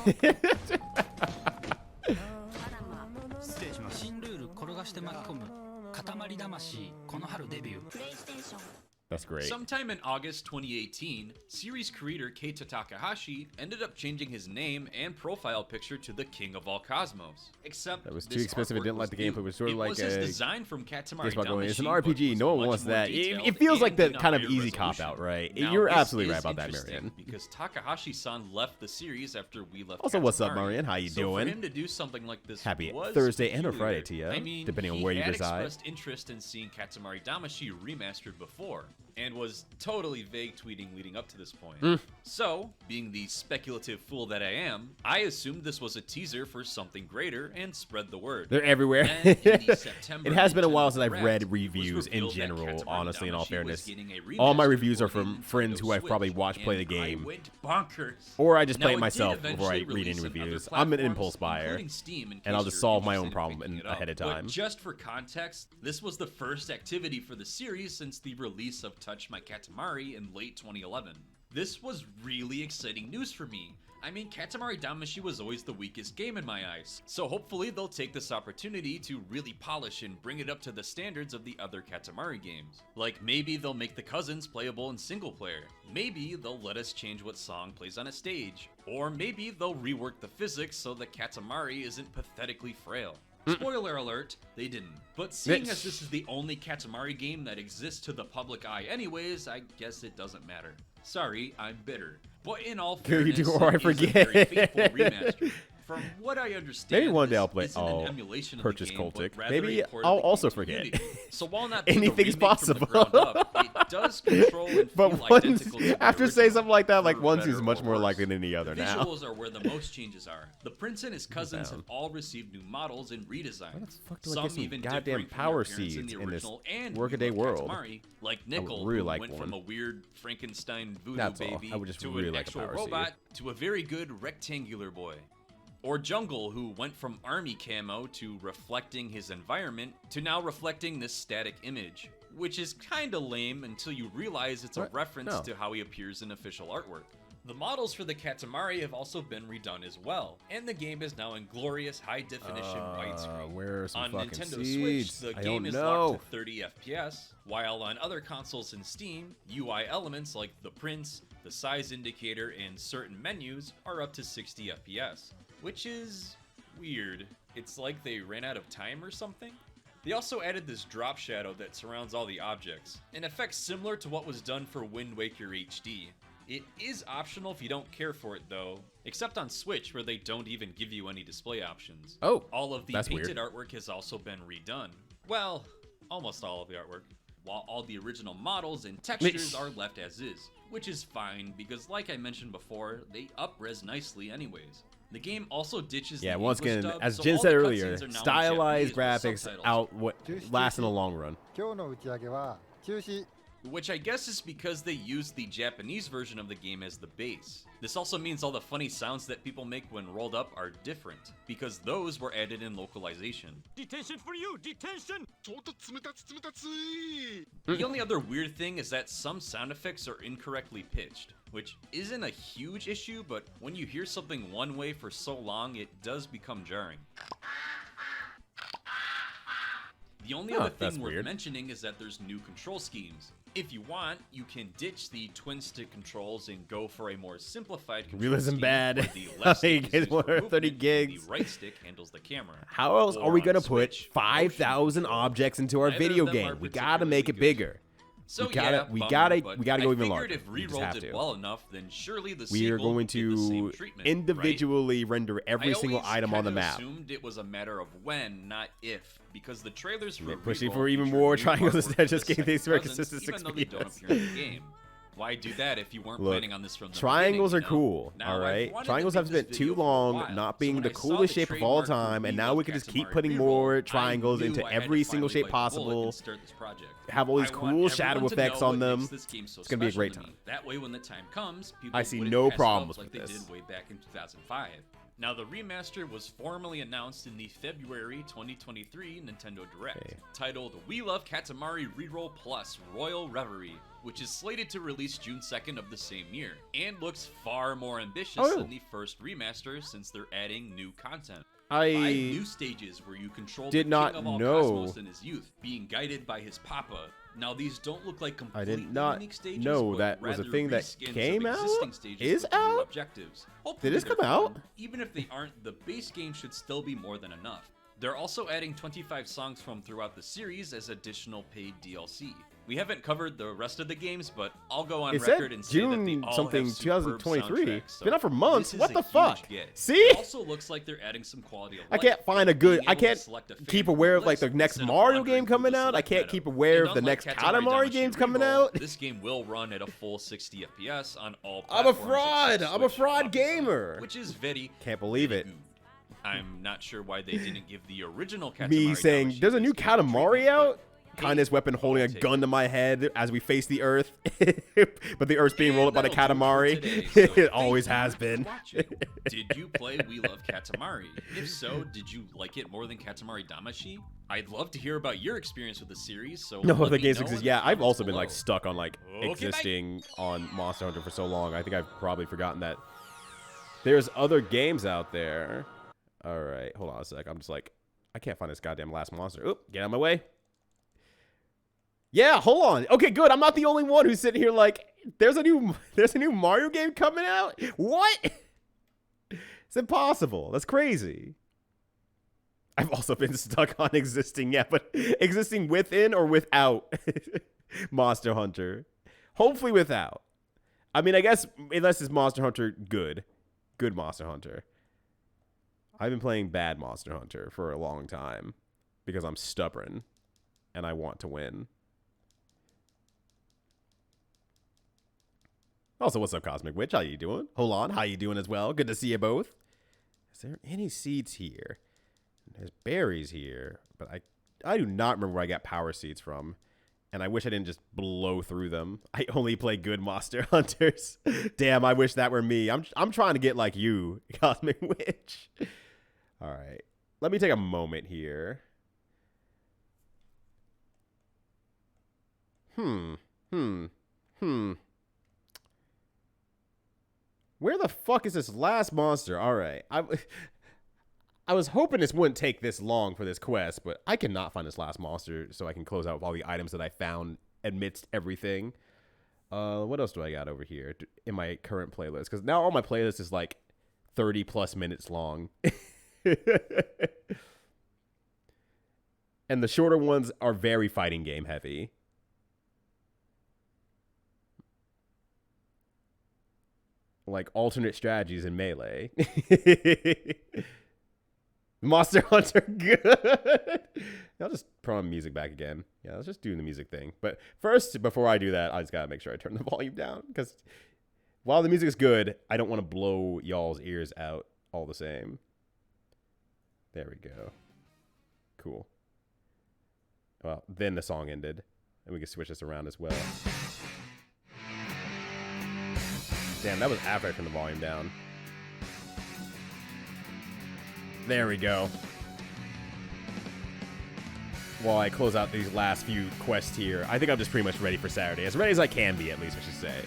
失礼します。新ルール転がして巻き込む。塊魂この春デビュー。
プレイステーション。
that's great.
Sometime in August 2018, series creator Keita Takahashi ended up changing his name and profile picture to the King of All Cosmos. Except
That was too
this
expensive. I
artwork
didn't like the
was new.
gameplay. It was sort of
It
like
was his
a
design from Katamari
Guess about going, it's an
Damacy, but
RPG. No one
was
wants
much more
that. It
detailed
feels like
and
the
in a
kind of
higher
easy cop
resolution.
out, right?
Now,
You're
this
absolutely
is
right about that,
interesting
Marion.
Because Takahashi-san left the series after We Left
Also, what's up,
Katamari.
Marion? How you
So
doing?
for him to do something like this
Happy
was
Thursday and or
peculiar.
Friday to ya,
I mean,
depending on
he
where you
had
reside.
expressed interest in seeing Katamari Damacy remastered before, and was totally vague tweeting leading up to this point. So, being the speculative fool that I am, I assumed this was a teaser for something greater and spread the word.
They're everywhere.
Then, in the September
It has been a while
Nintendo
since I've
Direct,
read
it was
reviews in
revealed that
general,
Katamari
honestly, in all
Damacy was
fairness.
getting a
All my
remaster
reviews are
for the
from friends
Nintendo
who I've probably
Switch,
watched play the
and I
game.
went bonkers.
Or I just
Now,
play it
it did
myself before I
eventually
read any
release on other
reviews. I'm an
platforms,
impulse buyer,
including Steam, in
and I'll
case
just
you're
solve my own
interested in
problem
picking it up.
ahead of
But
time.
just for context, this was the first activity for the series since the release of Touch My Katamari in late 2011. This was really exciting news for me. I mean, Katamari Damacy was always the weakest game in my eyes, so hopefully they'll take this opportunity to really polish and bring it up to the standards of the other Katamari games. Like, maybe they'll make the cousins playable in single player. Maybe they'll let us change what song plays on a stage. Or maybe they'll rework the physics so that Katamari isn't pathetically frail. Spoiler alert, they didn't. But seeing as this is the only Katamari game that exists to the public eye anyways, I guess it doesn't matter. Sorry, I'm bitter. But in all
Good,
fairness,
or I
it is a very
forget.
faithful remaster. From what I understand,
Maybe one day
this
I'll play-
isn't
I'll
an emulation of
purchase
the game, but
Cultic.
rather
Maybe
a port
I'll
of the
also
game's
forget.
community. So while not being a
Anything's
remake from the
possible.
ground up, it does control and
But
feel
once,
identical to the
after saying
original,
something like that, like
for
one
better
seems much
or
more
worse.
likely than the other
The
now.
visuals are where the most changes are. The prince and his cousins have
Down.
all received new models and redesigns.
Why the fuck do I
Some
get some
even
goddamn
differing from
power
their appearance
seeds
the
in this
original and
workaday
We Love
world?
Katamari, like Nickel,
really
who
like
went
one.
from a weird Frankenstein voodoo
That's all.
baby
I would just
to
really
an
like a
actual
power seed.
robot to a very good rectangular boy. Or Jungle, who went from army camo to reflecting his environment to now reflecting this static image, which is kinda lame until you realize it's a
What?
reference
No.
to how he appears in official artwork. The models for the Katamari have also been redone as well, and the game is now in glorious high-definition widescreen.
Where are some
On
fucking
Nintendo
seeds?
Switch, the
I
game
don't
is
know.
locked to 30 FPS, while on other consoles in Steam, UI elements like the prints, the size indicator, and certain menus are up to 60 FPS, which is weird. It's like they ran out of time or something. They also added this drop shadow that surrounds all the objects, an effect similar to what was done for Wind Waker HD. It is optional if you don't care for it though, except on Switch where they don't even give you any display options.
Oh,
all of the
that's
painted
weird.
artwork has also been redone. Well, almost all of the artwork, while all the original models and textures are left as is, which is fine because like I mentioned before, they up-res nicely anyways. The game also ditches
Yeah,
the
once
English
again,
dub,
as
so
Jin
all
said
the
earlier,
cutscenes are now in
stylized
Japanese with
graphics
subtitles.
last in the long run.
今日の打ち上げは中止
Which I guess is because they used the Japanese version of the game as the base. This also means all the funny sounds that people make when rolled up are different, because those were added in localization.
Detention for you! Detention!
The only other weird thing is that some sound effects are incorrectly pitched, which isn't a huge issue, but when you hear something one way for so long, it does become jarring. The only other
that's
thing worth
weird.
mentioning is that there's new control schemes. If you want, you can ditch the twin stick controls and go for a more simplified control
Realism
scheme
bad.
where the left
Hey,
stick is
guys,
used for
130
movement and
gigs.
the right stick handles the camera.
How else are
Or
we
on
gonna put
Switch,
5,000
motion
objects into our
Neither of
video
them
game?
are
We gotta make it
particularly good.
bigger.
So
We gotta-
yeah,
we
bummer,
gotta-
but
we gotta go
I
even
figured
larger.
if
We just
Reroll
have
did
to.
well enough, then surely the
We are
sequel
going
would get the same
to
treatment, right?
individually render every
I
single
always
item on the
kinda
map.
assumed it was a matter of when, not if, because the trailers for
Pushing
Reroll
for even
feature
more
new
triangles
artwork
instead of
for
just
the
getting things
second
for
presence,
consistent
even though they don't
6
appear in the game. Why do that if you weren't
Look,
planning on this from the
triangles
beginning,
are
you know?
cool,
Now,
all
I've
right?
wanted to
Triangles
make
have
this
spent too
video for a
long
while,
not
so
being
when
the
I saw
coolest shape of all
trademark for
time, and
We
now
Love
we can just keep
Katamari
putting
Reroll,
more
I
triangles
knew
into
I had to
every single
finally
shape
bite the bullet
possible.
and start this project.
Have all these
I want
cool shadow
everyone to
effects
know
on
what
them.
makes this game so
It's gonna be a
special
great
to me.
time.
That way, when the time comes, people
I see
wouldn't
no
pass it up
problems
like
with
they
this.
did way back in 2005. Now, the remaster was formally announced in the February 2023 Nintendo Direct,
Okay.
titled We Love Katamari Reroll Plus Royal Reverie, which is slated to release June 2nd of the same year, and looks far more ambitious
Oh.
than the first remaster since they're adding new content.
I
5 new stages where you control
did
the
not
king of all
know.
cosmos in his youth, being guided by his papa. Now these don't look like
I
completely
did not
unique stages,
know
but
that was a
rather
thing that
reskins of
came out?
existing stages
Is
with new
out?
objectives. Hopefully
Did this
they're
come out?
fun. Even if they aren't, the base game should still be more than enough. They're also adding 25 songs from throughout the series as additional paid DLC. We haven't covered the rest of the games, but I'll go on
It
record
said
and say that they
June
all
something
have superb
2023.
soundtracks,
It's been out for
so
months.
this is
What
a
the
huge
fuck?
get.
See?
It also looks like they're adding some quality of
I
life,
can't find a
like
good.
being
I
able to
can't
select a
keep
favorite
aware of like the
list
next
instead of
Mario
wandering
game
through the
coming out. I
select
can't
meta.
keep aware
And
of the
unlike
next
Katamari
Katamari
Damacy
games coming
Reroll,
out.
This game will run at a full 60 FPS on all
I'm a
platforms
fraud.
except
I'm a
Switch,
fraud
obviously,
gamer.
which is very
Can't believe
very
it.
good. I'm not sure why they didn't give the original Katamari
Me saying,
Damacy
"There's a new
this kind of
Katamari
treatment,
out."
but
Kindness weapon holding a
take
gun
it.
to my head as we face the earth, but the earth's being
And
rolled up by the
that'll do it for
Katamari.
today, so
It
thank
always
you
has
for
been.
watching. Did you play We Love Katamari? If so, did you like it more than Katamari Damacy? I'd love to hear about your experience with the series, so
No
let
other
me
games
know
exist.
in the
Yeah, I've
comments
also been like
below.
stuck on like
Okay, bye.
existing on Monster Hunter for so long. I think I've probably forgotten that there's other games out there. All right, hold on a sec. I'm just like, I can't find this goddamn last monster. Oop, get out of my way. Yeah, hold on. Okay, good. I'm not the only one who's sitting here like, there's a new Mario game coming out? What? It's impossible. That's crazy. I've also been stuck on existing, yeah, but existing within or without Monster Hunter. Hopefully without. I mean, I guess unless it's Monster Hunter good Monster Hunter. I've been playing bad Monster Hunter for a long time because I'm stubborn and I want to win. Also, what's up, Cosmic Witch? How you doing? Hold on, how you doing as well? Good to see you both. Is there any seeds here? There's berries here, but I do not remember where I got power seeds from. And I wish I didn't just blow through them. I only play good Monster Hunters. Damn, I wish that were me. I'm trying to get like you, Cosmic Witch. All right. Let me take a moment here. Where the fuck is this last monster? All right. I was hoping this wouldn't take this long for this quest, but I cannot find this last monster so I can close out with all the items that I found amidst everything. What else do I got over here in my current playlist? Because now all my playlist is like 30 plus minutes long. And the shorter ones are very fighting game heavy. like alternate strategies in Melee. Monster Hunter, good. I'll just put on music back again. Yeah, let's just do the music thing. But first, before I do that, I just gotta make sure I turn the volume down, because while the music is good, I don't want to blow y'all's ears out all the same. There we go. Cool. Well, then the song ended, and we can switch this around as well. Damn, that was after I turned the volume down. There we go. While I close out these last few quests here, I think I'm just pretty much ready for Saturday. As ready as I can be, at least, I should say.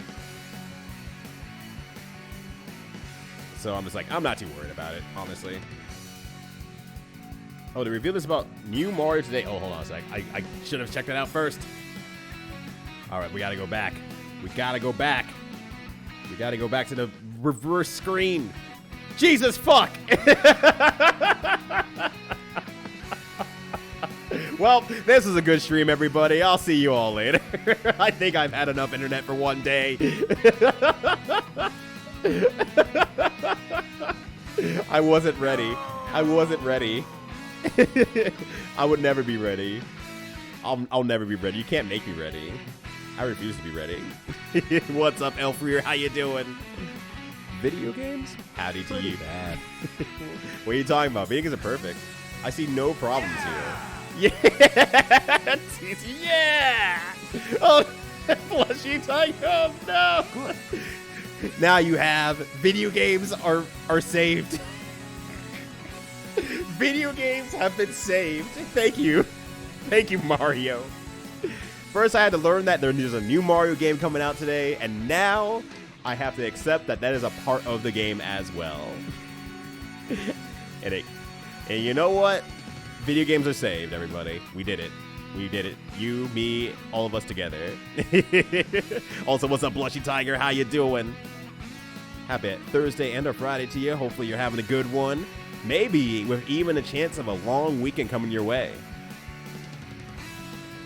So I'm just like, I'm not too worried about it, honestly. Oh, they revealed this about new Mario today. Oh, hold on a sec. I should have checked that out first. All right, we got to go back. We got to go back. We got to go back to the reverse screen. Jesus, fuck! Well, this is a good stream, everybody. I'll see you all later. I think I've had enough internet for one day. I wasn't ready. I wasn't ready. I would never be ready. I'll never be ready. You can't make me ready. I refuse to be ready. What's up, Elfreer? How you doing? Video games? Howdy to you. Bad. What are you talking about? Video games are perfect. I see no problems here. Yeah! Yeah! Oh, Flushy Tiger! No! Now you have video games are saved. Video games have been saved. Thank you. Thank you, Mario. First, I had to learn that there's a new Mario game coming out today, and now I have to accept that that is a part of the game as well. And you know what? Video games are saved, everybody. We did it. We did it. You, me, all of us together. Also, what's up, Blushy Tiger? How you doing? Happy Thursday and a Friday to you. Hopefully you're having a good one. Maybe with even a chance of a long weekend coming your way.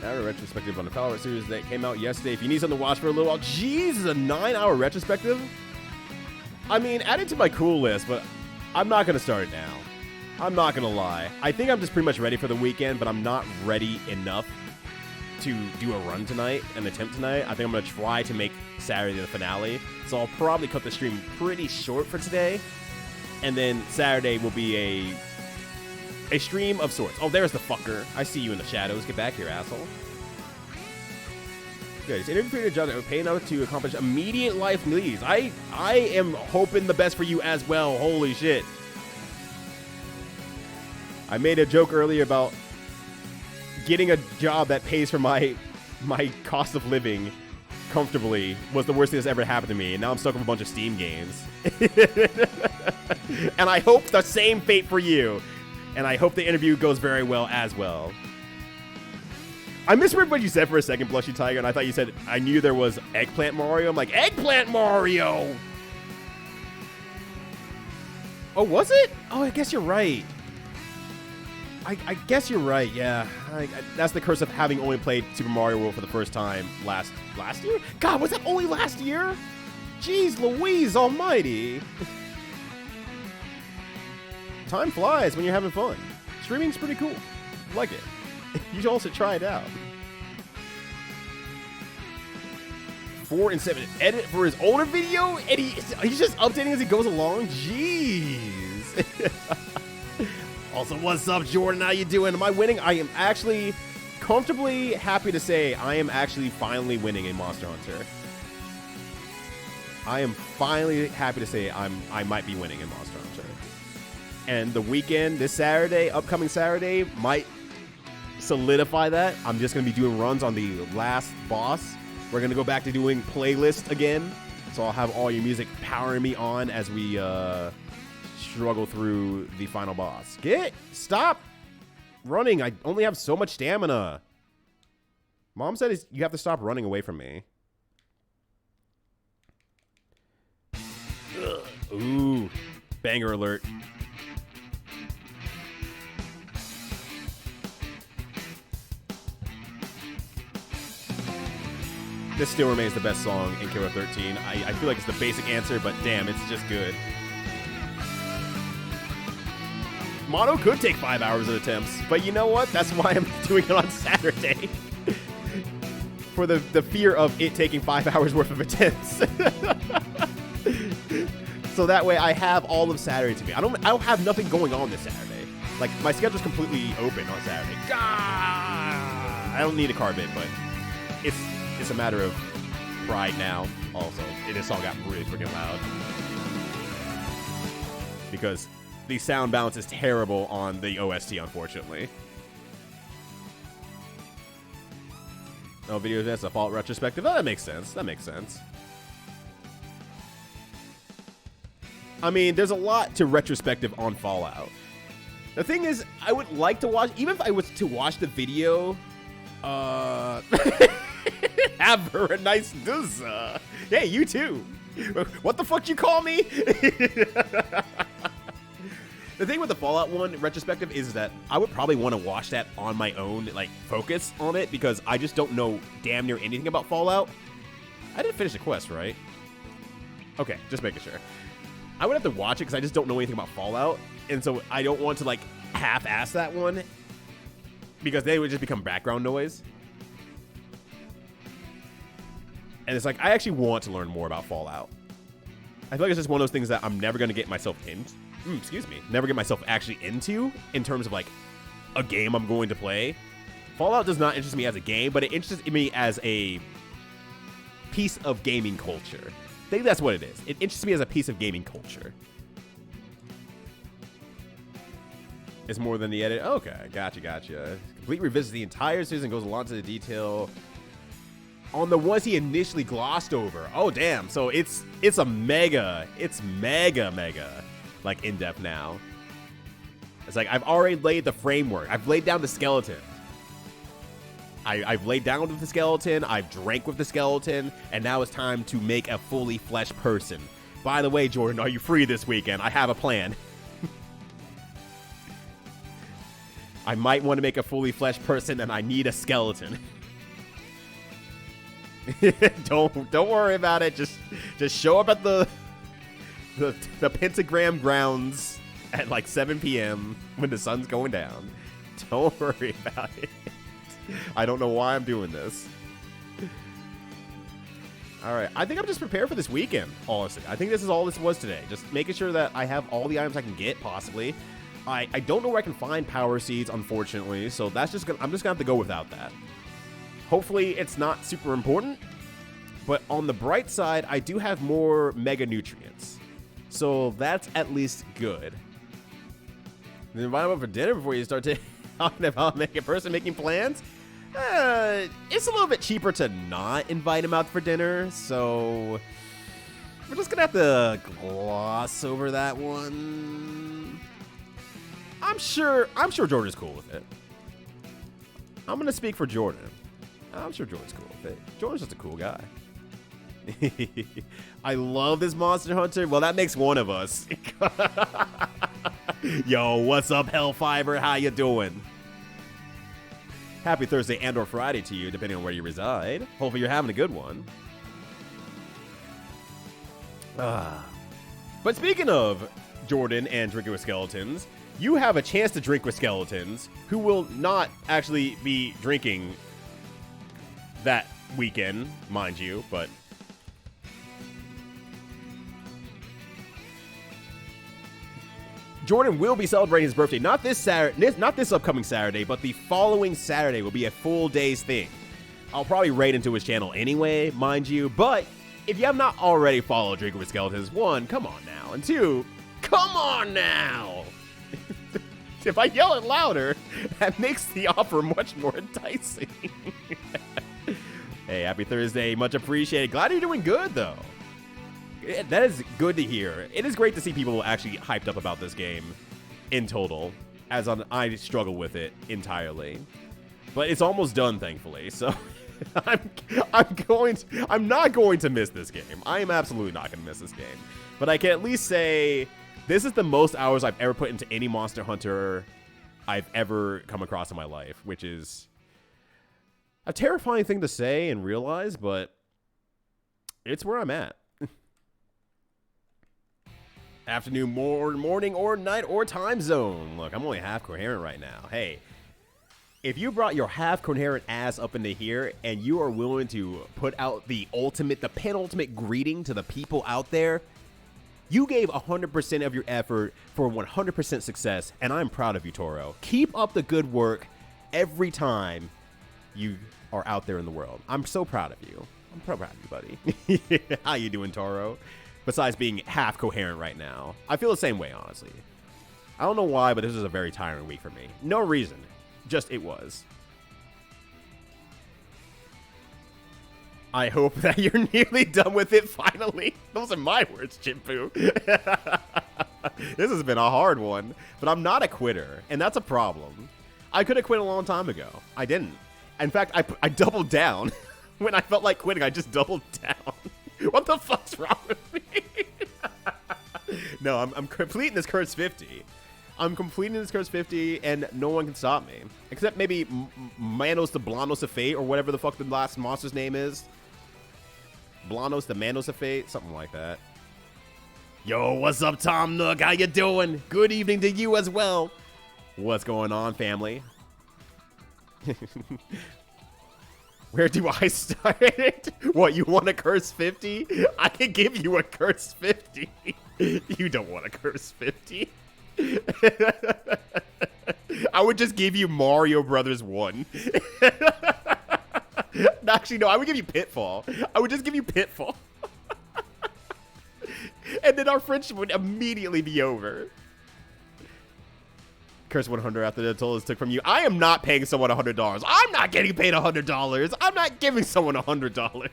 Now a retrospective on the Power series that came out yesterday. If you need something to watch for a little while, jeez, a 9-hour retrospective? I mean, add it to my cool list, but I'm not going to start it now. I'm not going to lie. I think I'm just pretty much ready for the weekend, but I'm not ready enough to do a run tonight, an attempt tonight. I think I'm going to try to make Saturday the finale. So I'll probably cut the stream pretty short for today. And then Saturday will be a stream of sorts. Oh, there's the fucker. I see you in the shadows. Get back here, asshole. Good. It's interviewing a job that would pay enough to accomplish immediate life needs. I am hoping the best for you as well. Holy shit. I made a joke earlier about getting a job that pays for my cost of living comfortably was the worst thing that's ever happened to me, and now I'm stuck with a bunch of Steam games. And I hope the same fate for you. And I hope the interview goes very well as well. I misread what you said for a second, Blushy Tiger, and I thought you said, I knew there was Eggplant Mario. I'm like, Eggplant Mario! Oh, was it? Oh, I guess you're right. I guess you're right, yeah. That's the curse of having only played Super Mario World for the first time last year? God, was that only last year? Jeez Louise almighty. Time flies when you're having fun. Streaming's pretty cool. I like it. You should also try it out. 4 and 7. Edit for his older video? And he's just updating as he goes along? Jeez. Also, what's up, Jordan? How you doing? Am I winning? I am actually comfortably happy to say I am actually finally winning in Monster Hunter. I am finally happy to say I might be winning in Monster Hunter. And the weekend, this Saturday, upcoming Saturday, might solidify that. I'm just going to be doing runs on the last boss. We're going to go back to doing playlist again. So I'll have all your music powering me on as we struggle through the final boss. Stop running. I only have so much stamina. Mom said you have to stop running away from me. Ugh. Ooh, banger alert. This still remains the best song in Killer 13. I feel like it's the basic answer, but damn, it's just good. Mono could take 5 hours of attempts, but you know what? That's why I'm doing it on Saturday. For the fear of it taking 5 hours worth of attempts. So that way I have all of Saturday to me. I don't have nothing going on this Saturday. Like, my schedule's completely open on Saturday. Gah! I don't need a car bit, but it's a matter of pride now, also. This song got really freaking loud. Because the sound balance is terrible on the OST, unfortunately. No videos, that's a fault retrospective. Oh, that makes sense. That makes sense. I mean, there's a lot to retrospective on Fallout. The thing is, I would like to watch, even if I was to watch the video, have her a nice duzza. Hey, you too. What the fuck you call me? The thing with the Fallout 1 retrospective is that I would probably want to watch that on my own, like, focus on it, because I just don't know damn near anything about Fallout. I didn't finish the quest, right? Okay, just making sure. I would have to watch it because I just don't know anything about Fallout, and so I don't want to, like, half-ass that one, because they would just become background noise. And it's like, I actually want to learn more about Fallout. I feel like it's just one of those things that I'm never going to get myself into. Never get myself actually into in terms of, like, a game I'm going to play. Fallout does not interest me as a game, but it interests me as a piece of gaming culture. I think that's what it is. It interests me as a piece of gaming culture. It's more than the edit. Okay, gotcha. Complete revisits the entire season, goes a lot into the detail on the ones he initially glossed over. Oh, damn. So it's mega, like, in-depth now. It's like, I've already laid the framework. I've laid down the skeleton. I've laid down with the skeleton. I've drank with the skeleton. And now it's time to make a fully fleshed person. By the way, Jordan, are you free this weekend? I have a plan. I might want to make a fully fleshed person, and I need a skeleton. Don't worry about it. Just show up at the pentagram grounds at like 7 p.m. when the sun's going down. Don't worry about it. I don't know why I'm doing this. All right, I think I'm just prepared for this weekend, honestly. I think this is all this was today. Just making sure that I have all the items I can get, possibly. I don't know where I can find power seeds, unfortunately, so I'm just gonna have to go without that. Hopefully it's not super important, but on the bright side, I do have more mega nutrients. So that's at least good. Then invite them up for dinner before you start talking about a person making plans. It's a little bit cheaper to not invite him out for dinner, so we're just gonna have to gloss over that one. I'm sure Jordan's cool with it. I'm gonna speak for Jordan. I'm sure Jordan's cool with it. Jordan's just a cool guy. I love this Monster Hunter. Well, that makes one of us. Yo, what's up, Hellfiber? How you doing? Happy Thursday and or Friday to you, depending on where you reside. Hopefully you're having a good one. But speaking of Jordan and drinking with skeletons, you have a chance to drink with skeletons who will not actually be drinking that weekend, mind you, but Jordan will be celebrating his birthday, not this upcoming Saturday, but the following Saturday will be a full day's thing. I'll probably raid into his channel anyway, mind you, but if you have not already followed Drinking with Skeletons, 1, come on now, and 2, come on now! If I yell it louder, that makes the offer much more enticing. Hey, happy Thursday. Much appreciated. Glad you're doing good, though. That is good to hear. It is great to see people actually hyped up about this game in total, as I struggle with it entirely. But it's almost done, thankfully, so I'm not going to miss this game. I am absolutely not going to miss this game. But I can at least say this is the most hours I've ever put into any Monster Hunter I've ever come across in my life, which is a terrifying thing to say and realize, but It's where I'm at. Afternoon, morning, or night, or time zone. Look, I'm only half coherent right now. Hey, if you brought your half coherent ass up into here and you are willing to put out the penultimate greeting to the people out there, you gave 100% of your effort for 100% success, and I'm proud of you, Toro. Keep up the good work every time you are out there in the world. I'm so proud of you. I'm proud of you, buddy. How you doing, Toro? Besides being half coherent right now. I feel the same way, honestly. I don't know why, but this was a very tiring week for me. No reason. Just it was. I hope that you're nearly done with it finally. Those are my words, Chimpu. This has been a hard one, but I'm not a quitter, and that's a problem. I could have quit a long time ago. I didn't. In fact, I doubled down. When I felt like quitting, I just doubled down. What the fuck's wrong with me? No, I'm completing this Cursed 50. I'm completing this Cursed 50, and no one can stop me. Except maybe Manos the Blanos of Fate, or whatever the fuck the last monster's name is. Blanos the Manos of Fate, something like that. Yo, what's up, Tom Nook? How you doing? Good evening to you as well. What's going on, family? Where do I start? What, you want a Curse 50? I can give you a Curse 50. You don't want a Curse 50. I would just give you Mario Brothers 1. Actually, no, I would give you Pitfall. I would just give you Pitfall. And then our friendship would immediately be over. Curse 100 after the toll is took from you. I am not paying someone $100. I'm not getting paid $100. I'm not giving someone $100.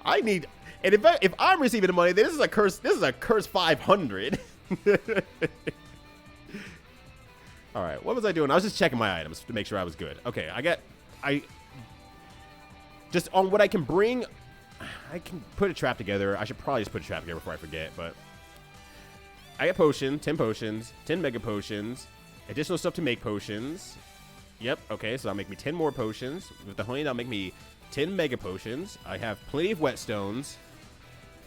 I need, and if I'm receiving the money, this is a curse. This is a curse 500. All right, what was I doing? I was just checking my items to make sure I was good. Okay, I just on what I can bring. I can put a trap together. I should probably just put a trap together before I forget, but. I get potion, 10 potions, 10 mega potions, additional stuff to make potions. Yep, okay, so that'll make me 10 more potions. With the honey, that'll make me 10 mega potions. I have plenty of whetstones.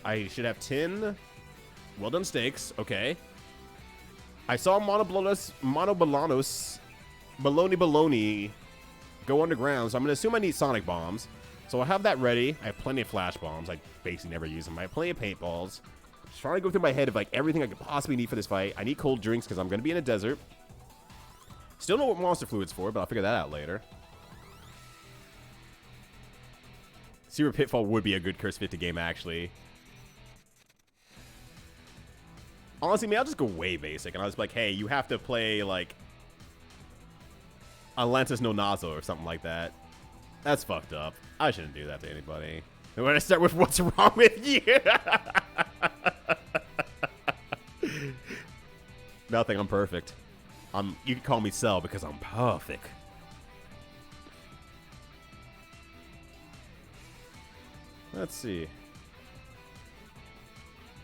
I should have 10 well done steaks, okay. I saw Monobalanos, Baloney go underground, so I'm going to assume I need sonic bombs. So I have that ready. I have plenty of flash bombs. I basically never use them. I have plenty of paintballs. Just trying to go through my head of like everything I could possibly need for this fight. I need cold drinks because I'm going to be in a desert. Still know what monster fluid's for, but I'll figure that out later. Super Pitfall would be a good Curse 50 game, actually. Honestly, maybe I'll just go way basic, and I'll just be like, hey, you have to play, like, Atlantis no Nazo or something like that. That's fucked up. I shouldn't do that to anybody. When I start with what's wrong with you? Nothing, I'm perfect. You can call me Cell because I'm perfect. Let's see.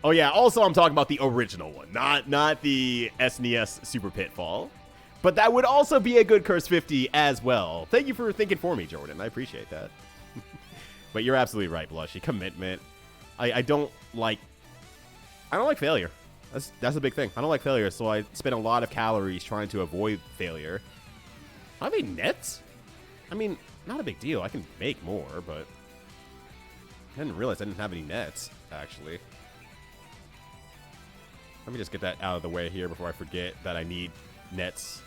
Oh yeah, also I'm talking about the original one, not the SNES Super Pitfall. But that would also be a good Curse 50 as well. Thank you for thinking for me, Jordan. I appreciate that. But you're absolutely right, Blushy. Commitment. I don't like failure. That's a big thing. I don't like failure, so I spend a lot of calories trying to avoid failure. I have any nets? I mean, not a big deal. I can make more, but I didn't realize I didn't have any nets, actually. Let me just get that out of the way here before I forget that I need nets.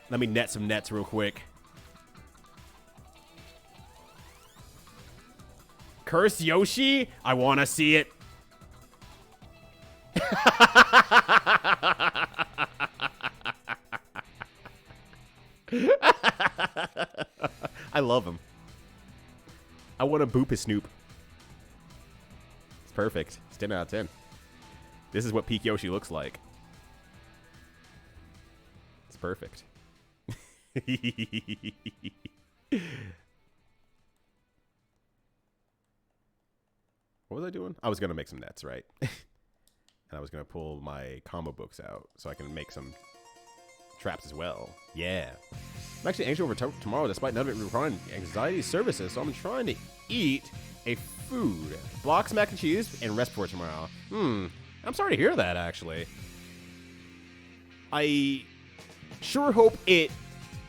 Let me net some nets real quick. Curse Yoshi? I want to see it. I love him. I want to boop his Snoop. It's perfect. It's 10 out of 10. This is what peak Yoshi looks like. It's perfect. What was I doing? I was going to make some nets, right? And I was going to pull my combo books out so I can make some traps as well. Yeah. I'm actually anxious over tomorrow, despite none of it requiring anxiety services. So I'm trying to eat a food, box mac and cheese, and rest for tomorrow. I'm sorry to hear that. Actually, I sure hope it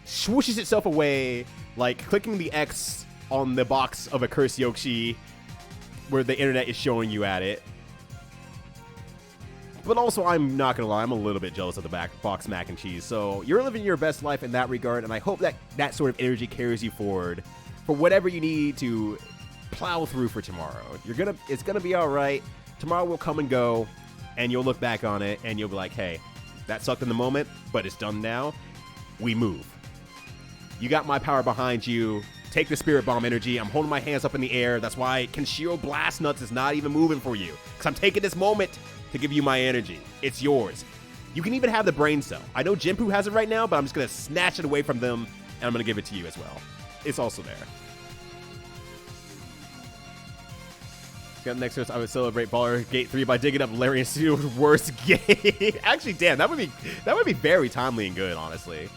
swooshes itself away like clicking the X on the box of a Cursed Yoshi where the internet is showing you at it. But also, I'm not going to lie, I'm a little bit jealous of the box mac and cheese. So you're living your best life in that regard, and I hope that that sort of energy carries you forward for whatever you need to plow through for tomorrow. It's going to be all right. Tomorrow will come and go, and you'll look back on it, and you'll be like, hey, that sucked in the moment, but it's done now. We move. You got my power behind you. Take the Spirit Bomb energy. I'm holding my hands up in the air. That's why Kenshiro Blast Nuts is not even moving for you, because I'm taking this moment to give you my energy. It's yours. You can even have the Brain Cell. I know Jinpu has it right now, but I'm just going to snatch it away from them, and I'm going to give it to you as well. It's also there. Got next to us, I would celebrate Baller Gate 3 by digging up Larian Studios' worst gate. Actually, damn, that would be very timely and good, honestly.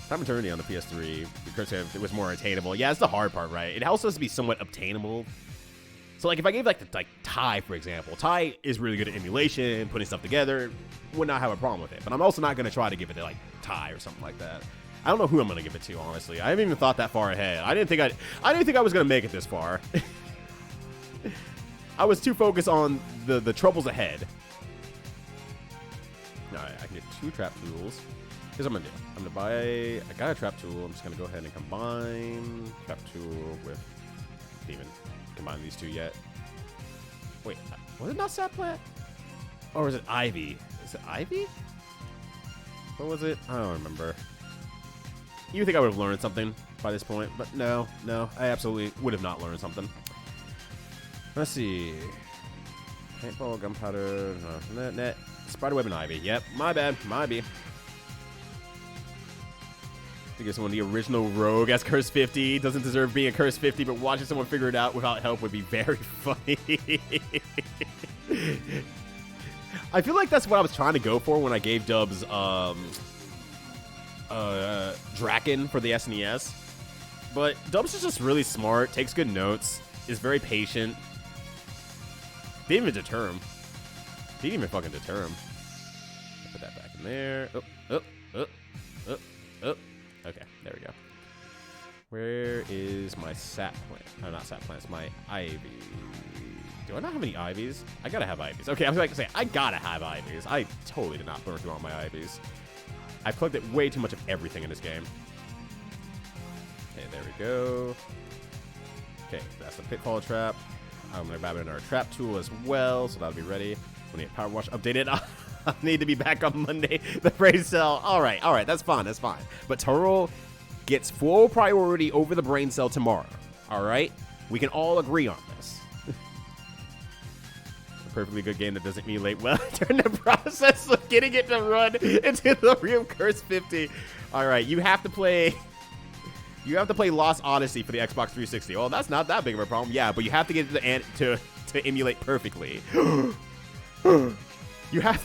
Time Eternity on the PS3, because it was more attainable. Yeah, it's the hard part, right? It also has to be somewhat obtainable. So, like, if I gave, like, Tai, for example. Tai is really good at emulation, putting stuff together. Would not have a problem with it. But I'm also not going to try to give it to, like, Tai or something like that. I don't know who I'm going to give it to, honestly. I haven't even thought that far ahead. I didn't think I was going to make it this far. I was too focused on the troubles ahead. Alright, I can get 2 trap tools. Here's what I'm going to do. I'm going to buy... I got a trap tool. I'm just going to go ahead and combine trap tool with Demon. Combine these 2 yet. Wait, was it not Sap Plant? Or was it Ivy? Is it Ivy? What was it? I don't remember. You think I would have learned something by this point, but no, I absolutely would have not learned something. Let's see. Paintball, gunpowder, net, spiderweb, and Ivy. Yep, my bad, my bad. I guess someone the original rogue as Cursed50 doesn't deserve being a Cursed50, but watching someone figure it out without help would be very funny. I feel like that's what I was trying to go for when I gave Dubs Draken for the SNES. But Dubs is just really smart, takes good notes, is very patient. Didn't even deter him. Didn't even fucking deter him. Put that back in there. Okay, there we go. Where is my sap plant? Oh, not sap plants, my ivy. Do I not have any ivies? I gotta have ivies. Okay, I was like to say, I gotta have ivies. I totally did not burn through all my ivies. I've collected way too much of everything in this game. Okay, there we go. Okay, that's the pitfall trap. I'm gonna grab another trap tool as well, so that'll be ready. When the power wash updated, I need to be back on Monday. The brain cell. All right, that's fine, that's fine. But Toro gets full priority over the brain cell tomorrow. All right, we can all agree on this. A perfectly good game that doesn't emulate well during the process of getting it to run into the real Cursed50. All right, you have to play. You have to play Lost Odyssey for the Xbox 360. Oh, that's not that big of a problem. Yeah, but you have to get it to emulate perfectly. You have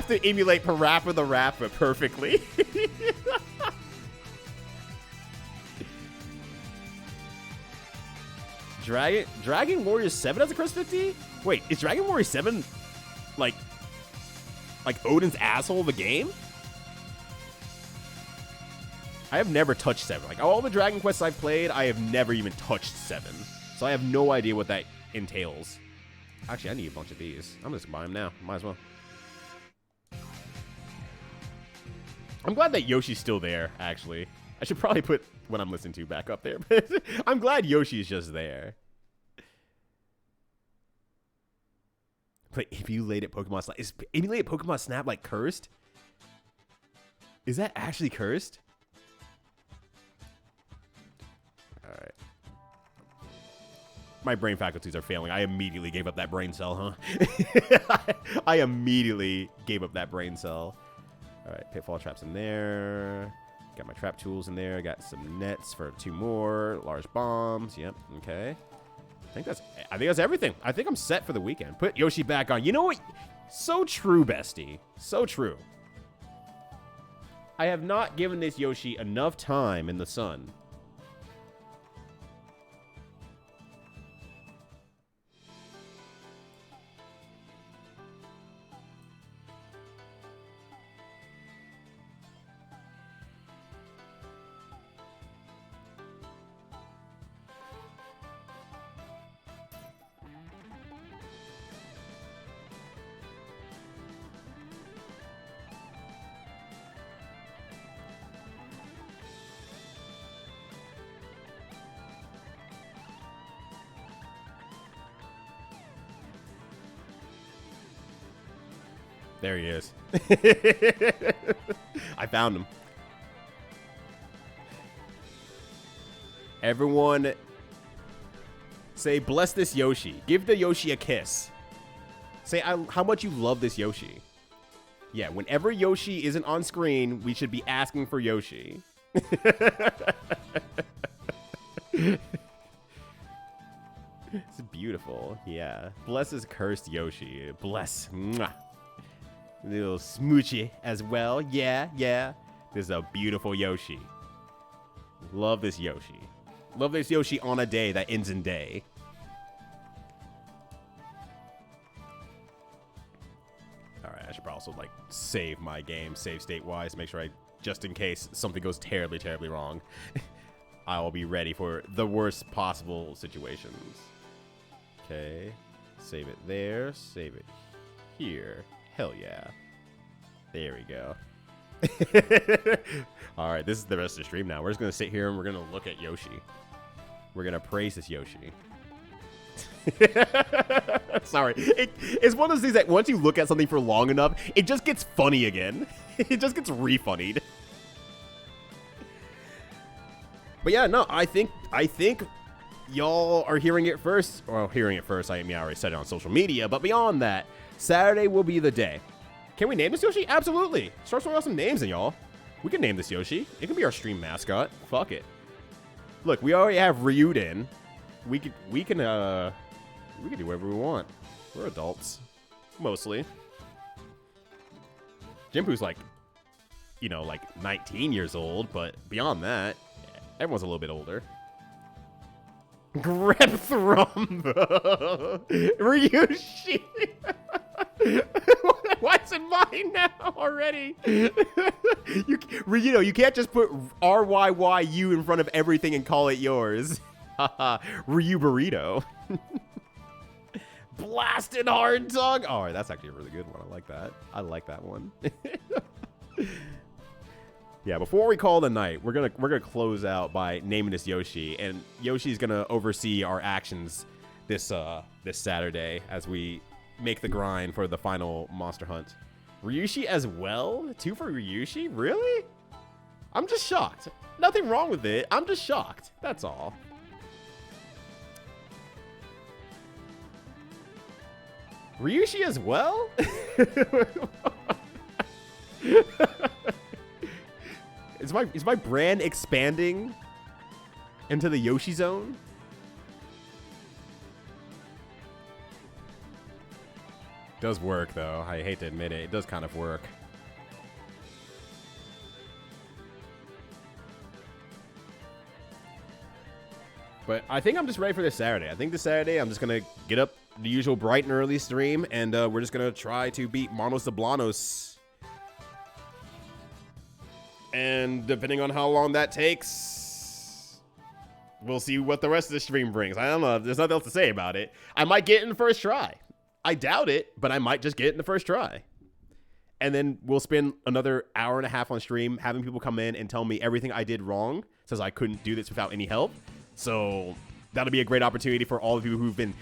to emulate Parappa the Rapper perfectly. Dragon Warrior 7 as a Cursed50? Wait, is Dragon Warrior 7 like Odin's asshole of the game? I have never touched 7. Like, all the Dragon Quests I've played, I have never even touched 7. So I have no idea what that entails. Actually, I need a bunch of these. I'm just gonna buy them now. Might as well. I'm glad that Yoshi's still there, actually. I should probably put what I'm listening to back up there. But I'm glad Yoshi's just there. But emulated Pokemon Snap. Is emulated Pokemon Snap like cursed? Is that actually cursed? Alright. My brain faculties are failing. I immediately gave up that brain cell, huh? I immediately gave up that brain cell. Alright, pitfall traps in there. Got my trap tools in there. Got some nets for 2 more. Large bombs. Yep, okay. I think that's everything. I think I'm set for the weekend. Put Yoshi back on. You know what? So true, bestie. So true. I have not given this Yoshi enough time in the sun. There he is. I found him. Everyone say, bless this Yoshi. Give the Yoshi a kiss. Say how much you love this Yoshi. Yeah, whenever Yoshi isn't on screen, we should be asking for Yoshi. It's beautiful. Yeah. Bless his cursed Yoshi. Bless. Mwah. A little smoochy as well. Yeah, yeah. This is a beautiful Yoshi. Love this Yoshi. Love this Yoshi on a day that ends in day. Alright, I should probably also, like, save my game, save state-wise, make sure I, just in case something goes terribly, terribly wrong, I will be ready for the worst possible situations. Okay. Save it there. Save it here. Hell yeah. There we go. Alright, this is the rest of the stream now. We're just going to sit here and we're going to look at Yoshi. We're going to praise this Yoshi. Sorry. It's one of those things that once you look at something for long enough, it just gets funny again. It just gets refunnied. But yeah, no, I think y'all are hearing it first. Well, hearing it first, I mean, I already said it on social media. But beyond that, Saturday will be the day. Can we name this Yoshi? Absolutely. Start throwing out some names in, y'all. We can name this Yoshi. It can be our stream mascot. Fuck it. Look, we already have Ryuden. We can do whatever we want. We're adults. Mostly. Jinpu's like, you know, like 19 years old, but beyond that, everyone's a little bit older. Grep Thrum. Ryushi. Why is it mine now already? You can't just put RYYU in front of everything and call it yours. Ryu Burrito. Blasted Hard Tongue. Oh, that's actually a really good one. I like that. I like that one. Yeah, before we call the night, we're gonna close out by naming this Yoshi, and Yoshi's gonna oversee our actions this Saturday as we make the grind for the final Monster Hunt. Ryushi as well? 2 for Ryushi? Really? I'm just shocked. Nothing wrong with it. I'm just shocked. That's all. Ryushi as well? Is my brand expanding into the Yoshi zone? Does work though. I hate to admit it. It does kind of work. But I think I'm just ready for this Saturday. I think this Saturday I'm just going to get up the usual bright and early stream, and we're just going to try to beat Manos Sablanos. And depending on how long that takes, we'll see what the rest of the stream brings. I don't know. There's nothing else to say about it. I might get it in the first try. I doubt it, but I might just get it in the first try. And then we'll spend another hour and a half on stream having people come in and tell me everything I did wrong, since I couldn't do this without any help. So that'll be a great opportunity for all of you who've been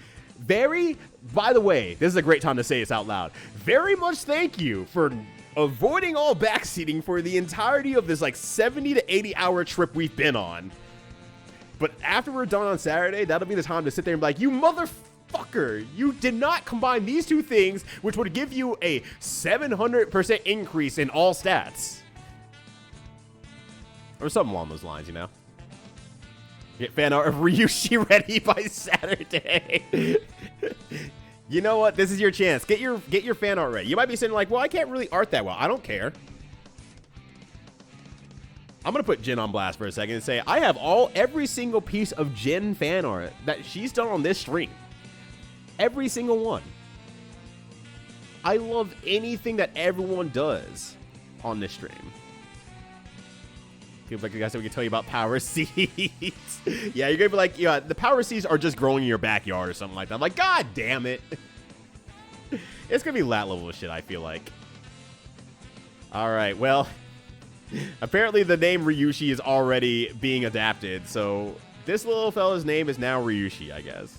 by the way, this is a great time to say this out loud. Very much thank you for avoiding all backseating for the entirety of this like 70 to 80 hour trip we've been on. But after we're done on Saturday, that'll be the time to sit there and be like, you motherfucker, you did not combine these two things, which would give you a 700% increase in all stats. Or something along those lines, you know? Get fan art of Ryushi ready by Saturday. You know what? This is your chance. Get your fan art ready. You might be saying like, well, I can't really art that well. I don't care. I'm gonna put Jin on blast for a second and say I have every single piece of Jin fan art that she's done on this stream. Every single one. I love anything that everyone does on this stream. Feels like you guys said we can tell you about power seeds. Yeah, you're gonna be like, yeah, the power seeds are just growing in your backyard or something like that. I'm like, God damn it. It's gonna be that level of shit, I feel like. Alright, well, apparently the name Ryushi is already being adapted, so this little fella's name is now Ryushi, I guess.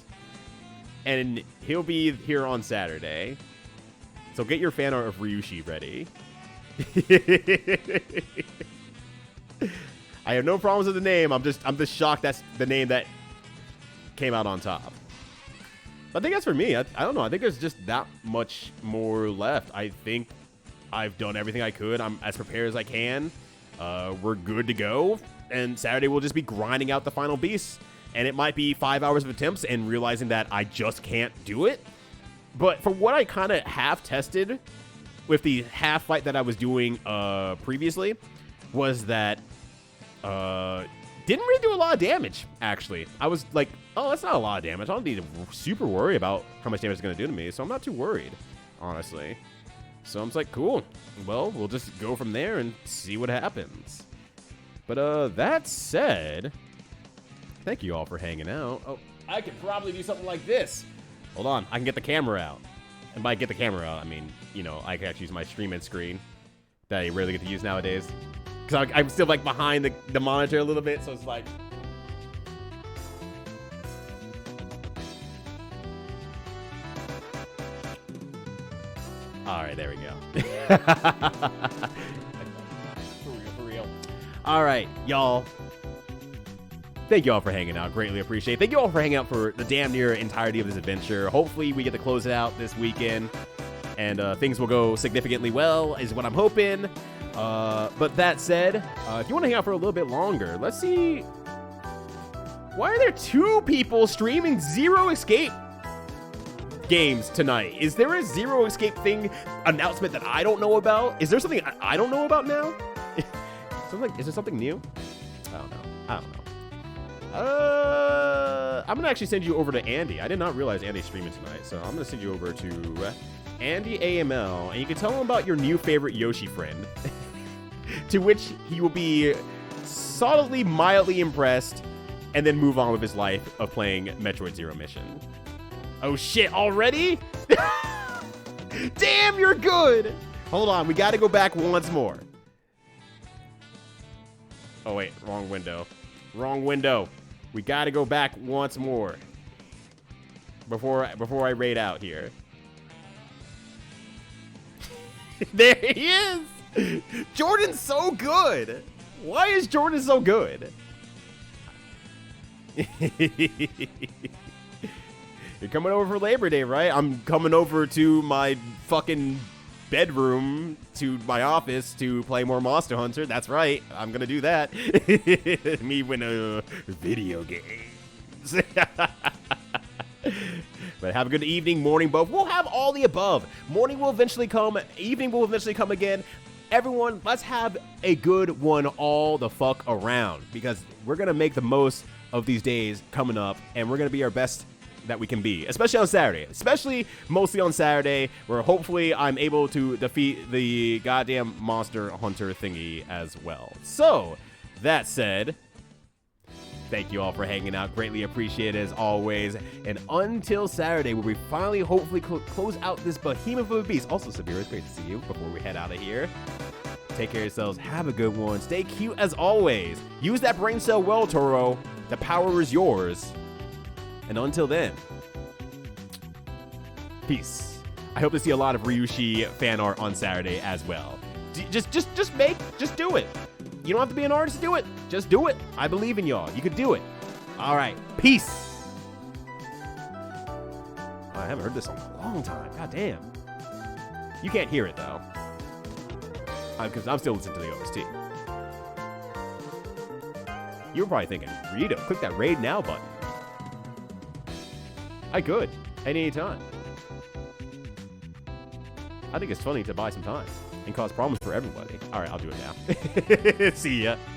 And he'll be here on Saturday. So get your fan art of Ryushi ready. I have no problems with the name. I'm just shocked that's the name that came out on top. But I think that's for me. I don't know. I think there's just that much more left. I think I've done everything I could. I'm as prepared as I can. We're good to go. And Saturday we'll just be grinding out the final beasts. And it might be 5 hours of attempts and realizing that I just can't do it. But for what I kind of have tested with the half fight that I was doing previously was that didn't really do a lot of damage, actually. I was like, oh, that's not a lot of damage. I don't need to super worry about how much damage it's going to do to me, so I'm not too worried, honestly. So I'm just like, cool. Well, we'll just go from there and see what happens. But that said, thank you all for hanging out. Oh, I could probably do something like this. Hold on, I can get the camera out. And by get the camera out, I mean, you know, I can actually use my streaming screen that I rarely get to use nowadays. Because I'm still, like, behind the monitor a little bit, so it's like... Alright, there we go. For real. Alright, y'all. Thank you all for hanging out. Greatly appreciate it. Thank you all for hanging out for the damn near entirety of this adventure. Hopefully we get to close it out this weekend. And things will go significantly well, is what I'm hoping. But that said, if you want to hang out for a little bit longer, let's see. Why are there 2 people streaming Zero Escape games tonight? Is there a Zero Escape thing announcement that I don't know about? Is there something I don't know about now? Is there something new? I don't know. I'm gonna actually send you over to Andy. I did not realize Andy's streaming tonight, so I'm gonna send you over to Andy AML, and you can tell him about your new favorite Yoshi friend. To which he will be solidly, mildly impressed, and then move on with his life of playing Metroid Zero Mission. Oh shit, already? Damn, you're good! Hold on, we gotta go back once more. Oh wait, wrong window. Wrong window. We gotta go back once more. Before I raid out here. There he is! Jordan's so good! Why is Jordan so good? You're coming over for Labor Day, right? I'm coming over to my fucking bedroom, to my office, to play more Monster Hunter. That's right. I'm gonna do that. Me win video games. But have a good evening, morning, both. We'll have all the above. Morning will eventually come. Evening will eventually come again. Everyone, let's have a good one all the fuck around, because we're going to make the most of these days coming up, and we're going to be our best that we can be, especially on Saturday. Especially mostly on Saturday, where hopefully I'm able to defeat the goddamn Monster Hunter thingy as well. So, that said, thank you all for hanging out. Greatly appreciate it as always. And until Saturday, where we finally hopefully close out this behemoth of a beast. Also, Sabira, it's great to see you before we head out of here. Take care of yourselves. Have a good one. Stay cute as always. Use that brain cell well, Toro. The power is yours. And until then, peace. I hope to see a lot of Ryushi fan art on Saturday as well. Just do it. You don't have to be an artist to do it. Just do it. I believe in y'all. You could do it. All right. Peace. I haven't heard this in a long time. God damn. You can't hear it, though. Because I'm still listening to the OST. You were probably thinking, Rito, click that raid now button. I could. At any time. I think it's funny to buy some time and cause problems for everybody. All right, I'll do it now. See ya.